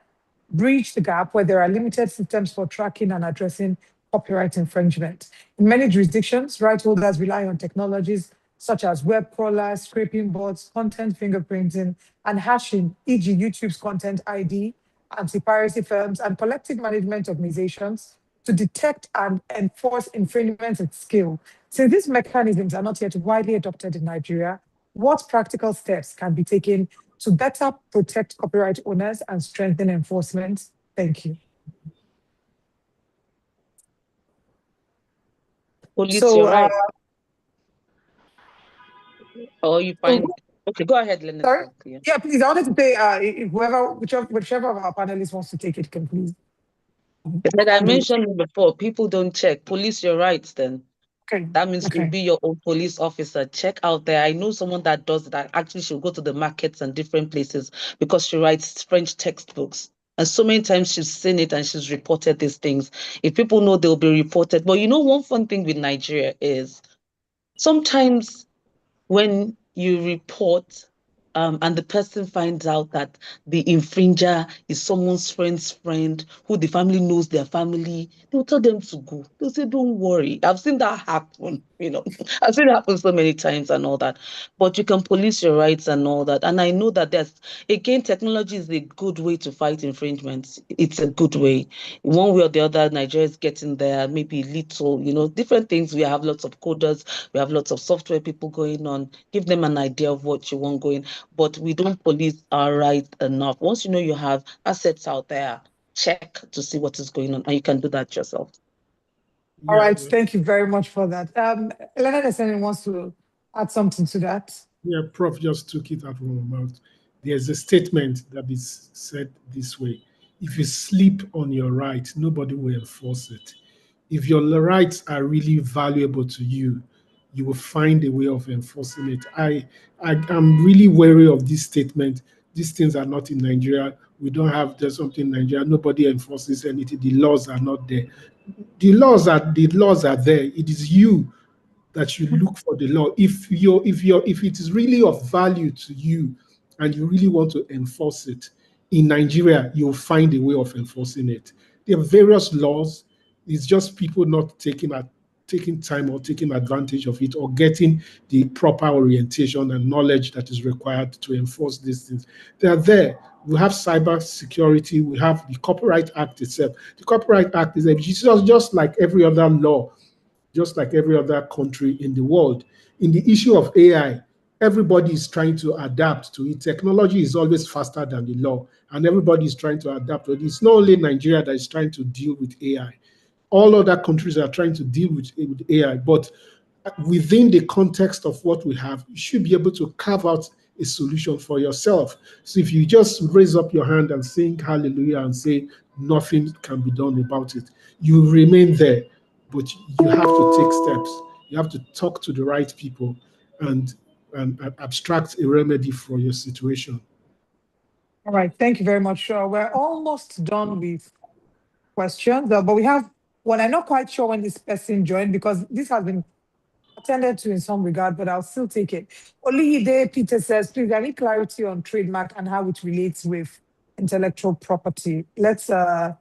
Speaker 2: bridge the gap where there are limited systems for tracking and addressing copyright infringement? In many jurisdictions, right holders rely on technologies such as web crawlers, scraping bots, content fingerprinting, and hashing, e.g. YouTube's Content ID, anti-piracy firms, and collective management organizations to detect and enforce infringements at scale. Since these mechanisms are not yet widely adopted in Nigeria, what practical steps can be taken to better protect copyright owners and strengthen enforcement? Thank you.
Speaker 5: Police, you're right. Or you find okay, go ahead, Leonard.
Speaker 2: Sorry? Yeah, please. I wanted to say whichever of our panelists wants to take it, can please.
Speaker 5: Like I mentioned before, people don't check. Police your rights then.
Speaker 2: Okay.
Speaker 5: That means you'll be your own police officer. Check out there. I know someone that does that. Actually, she'll go to the markets and different places because she writes French textbooks. And so many times she's seen it and she's reported these things. If people know, they'll be reported. But you know, one fun thing with Nigeria is sometimes when you report and the person finds out that the infringer is someone's friend's friend who the family knows their family, they'll tell them to go. They'll say, don't worry. I've seen that happen, I've seen it happen so many times and all that. But you can police your rights and all that. And I know that again, technology is a good way to fight infringements. It's a good way. One way or the other, Nigeria is getting there, maybe little, different things. We have lots of coders, we have lots of software people going on. Give them an idea of what you want going, but we don't police our rights enough. Once you know you have assets out there, check to see what is going on, and you can do that yourself.
Speaker 2: All
Speaker 3: Yeah,
Speaker 2: right, thank you very much for that. Elena Deseni wants to add something to that.
Speaker 3: yeah, Prof just took it out of my mouth. There's a statement that is said this way: if you sleep on your right, nobody will enforce it. If your rights are really valuable to you, you will find a way of enforcing it. I am really wary of this statement. These things are not in Nigeria. We don't have there's something in Nigeria. Nobody enforces anything. The laws are not there. The laws are there. It is you that you look for the law. If it is really of value to you and you really want to enforce it in Nigeria, you'll find a way of enforcing it. There are various laws. It's just people not taking time or taking advantage of it or getting the proper orientation and knowledge that is required to enforce these things. They are there. We have cyber security. We have the Copyright Act itself. The Copyright Act is just like every other law, just like every other country in the world. In the issue of AI, everybody is trying to adapt to it. Technology is always faster than the law, and everybody is trying to adapt to it. It's not only Nigeria that is trying to deal with AI. All other countries are trying to deal with AI, but within the context of what we have, you should be able to carve out a solution for yourself. So if you just raise up your hand and sing hallelujah and say nothing can be done about it, you remain there. But you have to take steps. You have to talk to the right people and abstract a remedy for your situation.
Speaker 2: All right, thank you very much. We're almost done with questions, but we have one. I'm not quite sure when this person joined because this has been attended to in some regard, but I'll still take it. Oluyide Peter says, please, I need clarity on trademark and how it relates with intellectual property. Let's have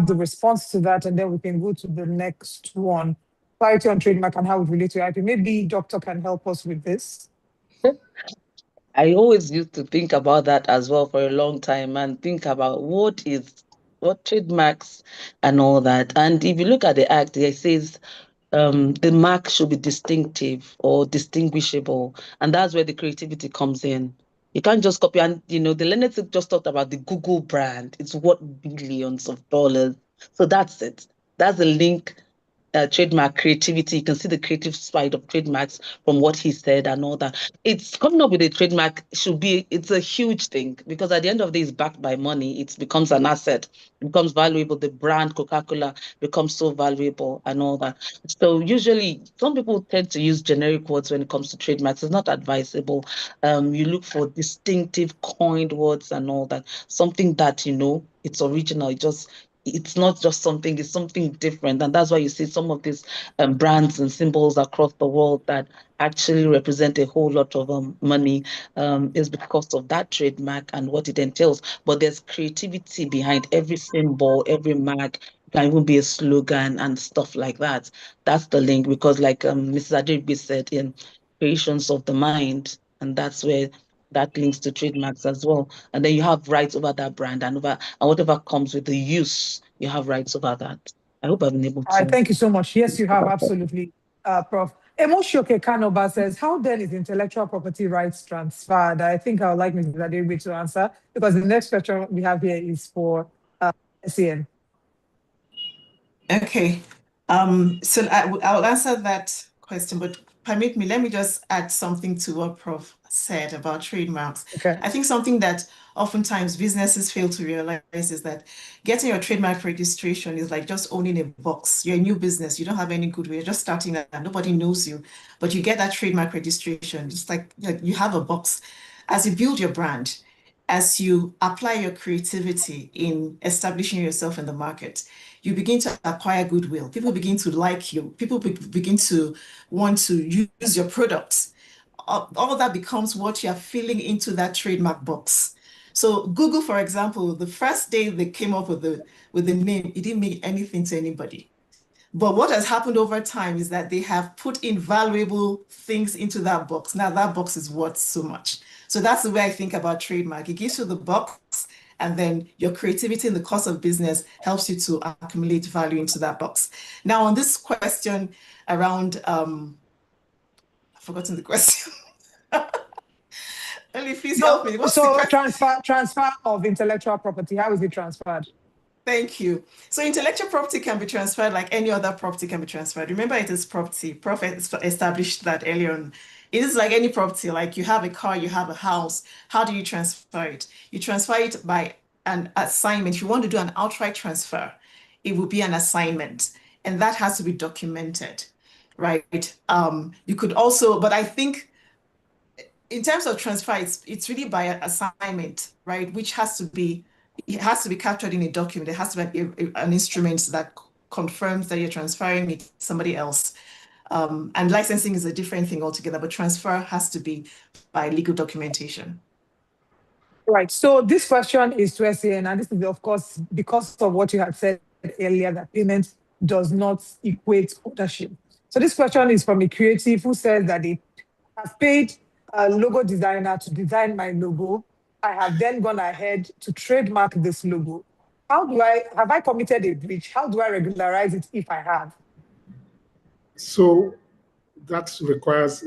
Speaker 2: the response to that, and then we can go to the next one. Clarity on trademark and how it relates to IP. Maybe Doctor can help us with this.
Speaker 5: I always used to think about that as well for a long time and think about what trademarks and all that. And if you look at the act, it says the mark should be distinctive or distinguishable, and that's where the creativity comes in. You can't just copy. And the Leonard just talked about the Google brand. It's worth billions of dollars. So that's it. That's the link. Trademark creativity. You can see the creative side of trademarks from what he said and all that. It's coming up with a trademark it's a huge thing because at the end of the day, it's backed by money. It becomes an asset, it becomes valuable. The brand Coca-Cola becomes so valuable and all that. So usually some people tend to use generic words when it comes to trademarks. It's not advisable. You look for distinctive coined words and all that. Something that it's original. It's not just something, it's something different. And that's why you see some of these brands and symbols across the world that actually represent a whole lot of money is because of that trademark and what it entails. But there's creativity behind every symbol, every mark. It can even be a slogan and stuff like that. That's the link because like Mrs. Adirbi said, in creations of the mind, and that's where that links to trademarks as well. And then you have rights over that brand and whatever comes with the use, you have rights over that. I hope I've been able
Speaker 2: All right,
Speaker 5: to.
Speaker 2: thank you so much. Yes, you have, absolutely, Prof. Emoshoke Kanoba says, how then is intellectual property rights transferred? I think I would like Mrs. Adewi to answer because the next question we have here is for SAN.
Speaker 4: Okay, so I'll answer that question, but let me just add something to what Prof said about trademarks.
Speaker 2: Okay.
Speaker 4: I think something that oftentimes businesses fail to realize is that getting your trademark registration is like just owning a box. You're a new business, you don't have any goodwill, you're just starting out, nobody knows you, but you get that trademark registration. It's like you have a box. As you build your brand, as you apply your creativity in establishing yourself in the market, you begin to acquire goodwill. People begin to like you. People begin to want to use your products. all that becomes what you're filling into that trademark box. So Google, for example, the first day they came up with the name, it didn't mean anything to anybody. But what has happened over time is that they have put in valuable things into that box. Now that box is worth so much. So that's the way I think about trademark. It gives you the box, and then your creativity in the course of business helps you to accumulate value into that box. Now, on this question around, I've forgotten the question. Only please help me. What's the
Speaker 2: So
Speaker 4: question?
Speaker 2: transfer of intellectual property, how is it transferred?
Speaker 4: Thank you. So intellectual property can be transferred like any other property can be transferred. Remember, it is property. Prophet established that earlier on. It is like any property, like you have a car, you have a house. How do you transfer it? You transfer it by an assignment. If you want to do an outright transfer, it will be an assignment, and that has to be documented, right? You could also, but I think in terms of transfer, it's really by assignment, right? Which has to be, it has to be captured in a document. There has to be an instrument that confirms that you're transferring it to somebody else. And licensing is a different thing altogether, but transfer has to be by legal documentation.
Speaker 2: Right. So this question is to SAN, and this is, of course, because of what you had said earlier, that payment does not equate ownership. So this question is from a creative who says that they have paid a logo designer to design my logo. I have then gone ahead to trademark this logo. Have I committed a breach? How do I regularize it if I have?
Speaker 3: So that requires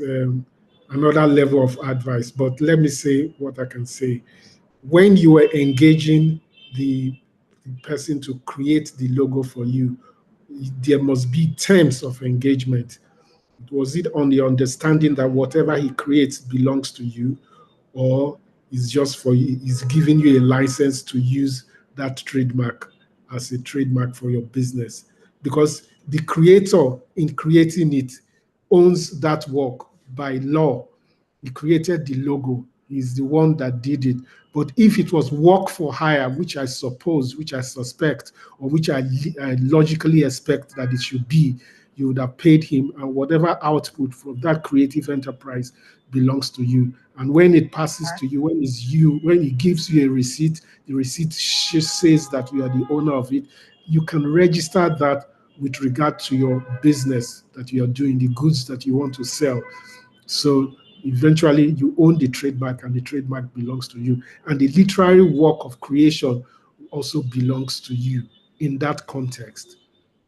Speaker 3: another level of advice. But let me say what I can say. When you are engaging the person to create the logo for you, there must be terms of engagement. Was it on the understanding that whatever he creates belongs to you, or is just for you, is giving you a license to use that trademark as a trademark for your business? Because the creator in creating it owns that work by law. He created the logo. He's the one that did it. But if it was work for hire, which I suppose, which I suspect, or which I logically expect that it should be, you would have paid him, and whatever output from that creative enterprise belongs to you. And when it passes to you, when he gives you a receipt, the receipt says that you are the owner of it. You can register that with regard to your business that you are doing, the goods that you want to sell. So eventually you own the trademark, and the trademark belongs to you. And the literary work of creation also belongs to you in that context.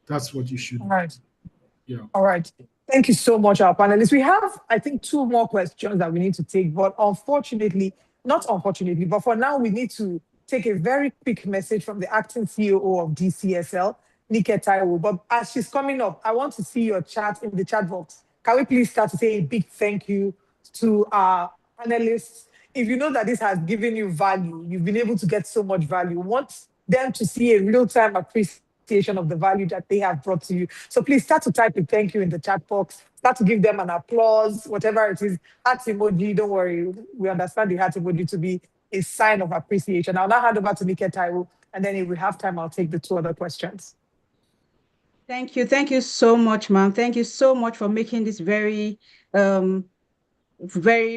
Speaker 3: That's what you should.
Speaker 2: All right.
Speaker 3: Yeah.
Speaker 2: All right. Thank you so much, our panelists. We have, I think, two more questions that we need to take, but not unfortunately, but for now, we need to take a very quick message from the acting CEO of DCSL, Nike Taiwo. But as she's coming up, I want to see your chat in the chat box. Can we please start to say a big thank you to our panelists? If you know that this has given you value, you've been able to get so much value, want them to see a real-time appreciation of the value that they have brought to you. So please start to type a thank you in the chat box. Start to give them an applause, whatever it is. Heart emoji, don't worry. We understand the heart emoji to be a sign of appreciation. I'll now hand over to Nike Taiwo, and then if we have time, I'll take the two other questions.
Speaker 6: Thank you. Thank you so much, ma'am. Thank you so much for making this very very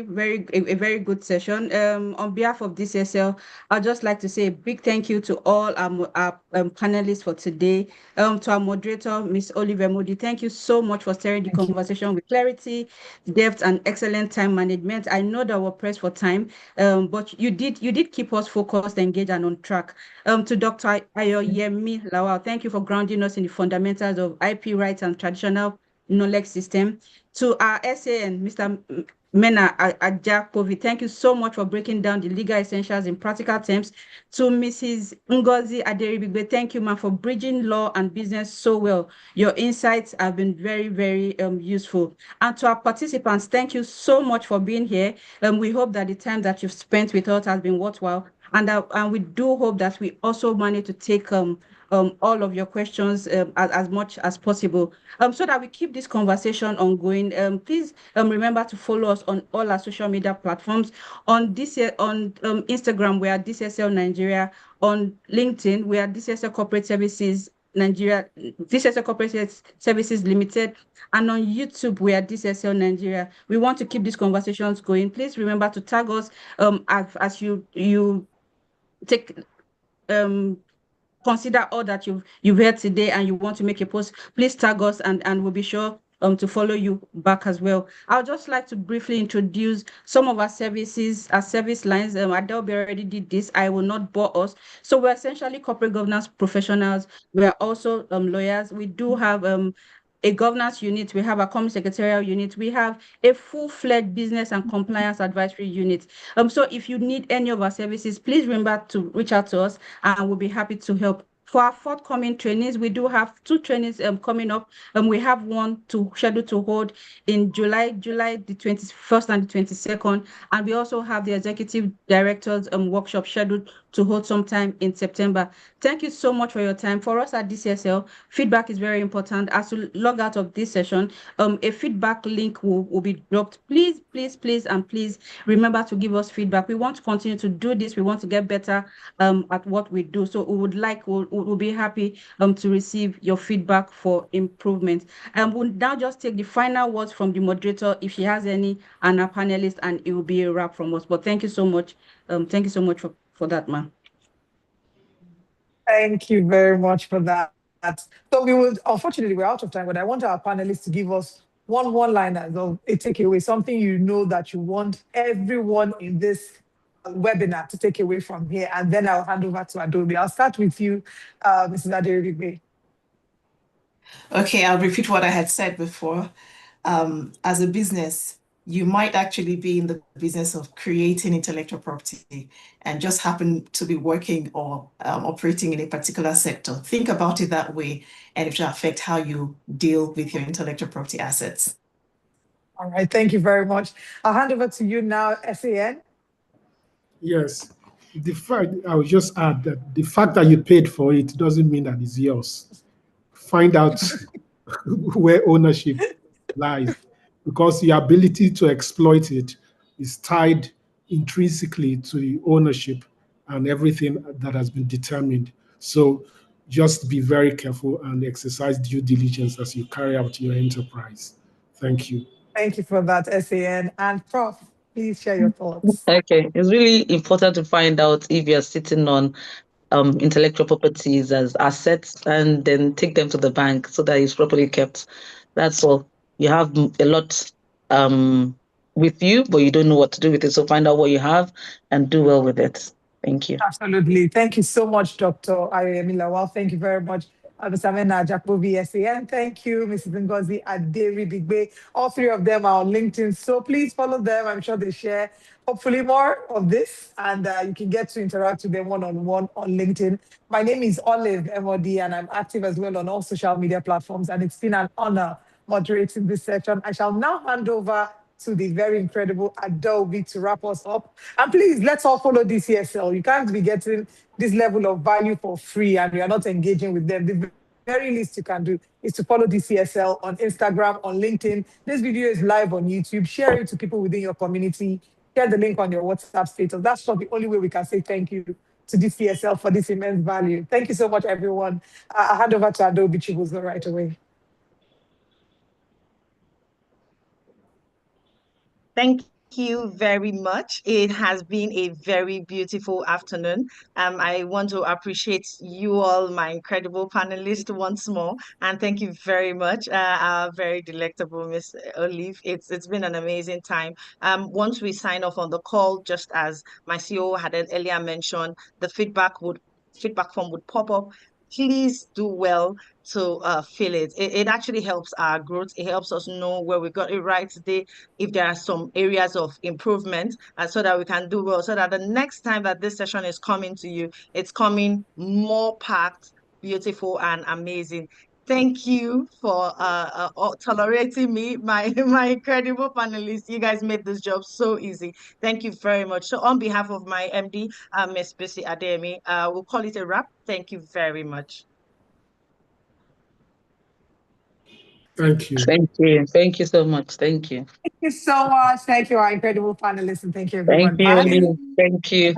Speaker 6: a very good session. On behalf of DCSL, I'd just like to say a big thank you to all our panelists for today. To our moderator, Ms. Oliver Moody, thank you so much for steering the conversation with clarity, depth, and excellent time management. I know that we're pressed for time, but you did keep us focused, engaged, and on track. To Dr. Ayoyemi Lawal, thank you for grounding us in the fundamentals of IP rights and traditional knowledge system. To our SAN, Mr. Mena Ajakovi, thank you so much for breaking down the legal essentials in practical terms. To Mrs. Ngozi Aderibigbe, thank you, ma'am, for bridging law and business so well. Your insights have been very, very useful. And to our participants, thank you so much for being here. We hope that the time that you've spent with us has been worthwhile. And we do hope that we also manage to take all of your questions as much as possible, so that we keep this conversation ongoing. Please remember to follow us on all our social media platforms. On Instagram, we are DCSL Nigeria. On LinkedIn, we are DCSL Corporate Services Nigeria, DCSL Corporate Services Limited, and on YouTube we are DCSL Nigeria. We want to keep these conversations going. Please remember to tag us as you take consider all that you've heard today and you want to make a post. Please tag us and we'll be sure to follow you back as well. I would just like to briefly introduce some of our services, our service lines. Adelby already did this. I will not bore us. So we're essentially corporate governance professionals. We are also lawyers. We do have a governance unit, we have a company secretarial unit, we have a full-fledged business and compliance advisory unit. So if you need any of our services, please remember to reach out to us and we'll be happy to help. For our forthcoming trainings, we do have 2 trainings coming up. We have one scheduled to hold in July the 21st and the 22nd. And we also have the executive directors workshop scheduled to hold sometime in September. Thank you so much for your time. For us at DCSL, feedback is very important. As you log out of this session, a feedback link will be dropped. Please remember to give us feedback. We want to continue to do this. We want to get better at what we do. So we'll be happy to receive your feedback for improvement. And we'll now just take the final words from the moderator if she has any, and our panelists, and it will be a wrap from us. But thank you so much. Thank you so much for that, ma'am.
Speaker 2: Thank you very much for that. So unfortunately, we're out of time, but I want our panelists to give us one-liner of a takeaway, something you know that you want everyone in this webinar to take away from here, and then I'll hand over to Adobe. I'll start with you, Mrs. Aderibigbe.
Speaker 4: Okay, I'll repeat what I had said before. As a business, you might actually be in the business of creating intellectual property and just happen to be working or operating in a particular sector. Think about it that way, and it will affect how you deal with your intellectual property assets.
Speaker 2: All right, thank you very much. I'll hand over to you now, SAN.
Speaker 3: Yes, I would just add that the fact that you paid for it doesn't mean that it's yours. Find out where ownership lies, because the ability to exploit it is tied intrinsically to the ownership and everything that has been determined. So just be very careful and exercise due diligence as you carry out your enterprise. Thank you.
Speaker 2: Thank you for that, SAN. And Prof, please share your thoughts.
Speaker 5: Okay, it's really important to find out if you're sitting on intellectual properties as assets and then take them to the bank so that it's properly kept. That's all. You have a lot with you, but you don't know what to do with it. So find out what you have and do well with it. Thank you.
Speaker 2: Absolutely. Thank you so much, Dr. Ayemi Lawal. Thank you very much, Mr. Amena Jacobi, SAN. Thank you, Mrs. Ngozi Aderibigbe. All 3 of them are on LinkedIn, so please follow them. I'm sure they share hopefully more of this, and you can get to interact with them one-on-one on LinkedIn. My name is Olive MOD, and I'm active as well on all social media platforms, and it's been an honor moderating this session. I shall now hand over to the very incredible Adobe to wrap us up. And please, let's all follow DCSL. You can't be getting this level of value for free and you're not engaging with them. The very least you can do is to follow DCSL on Instagram, on LinkedIn. This video is live on YouTube. Share it to people within your community. Share the link on your WhatsApp status. That's not the only way we can say thank you to DCSL for this immense value. Thank you so much, everyone. I'll hand over to Adobe Chibuzo right away.
Speaker 1: Thank you very much. It has been a very beautiful afternoon. I want to appreciate you all, my incredible panelists, once more, and thank you very much, our very delectable Miss Olive. It's been an amazing time. Once we sign off on the call, just as my CEO had earlier mentioned, the feedback form would pop up. Please do well to fill it. It actually helps our growth. It helps us know where we got it right today, if there are some areas of improvement, so that we can do well, so that the next time that this session is coming to you, it's coming more packed, beautiful, and amazing. Thank you for tolerating me, my incredible panelists. You guys made this job so easy. Thank you very much. So on behalf of my MD, Ms. Bisi Ademi, we'll call it a wrap. Thank you very much.
Speaker 3: Thank you.
Speaker 5: Thank you. Thank you so much. Thank you.
Speaker 2: Thank you so much. Thank you, our incredible panelists, and thank you, everyone.
Speaker 5: Thank you,
Speaker 2: Bye.
Speaker 5: Lee. Thank you.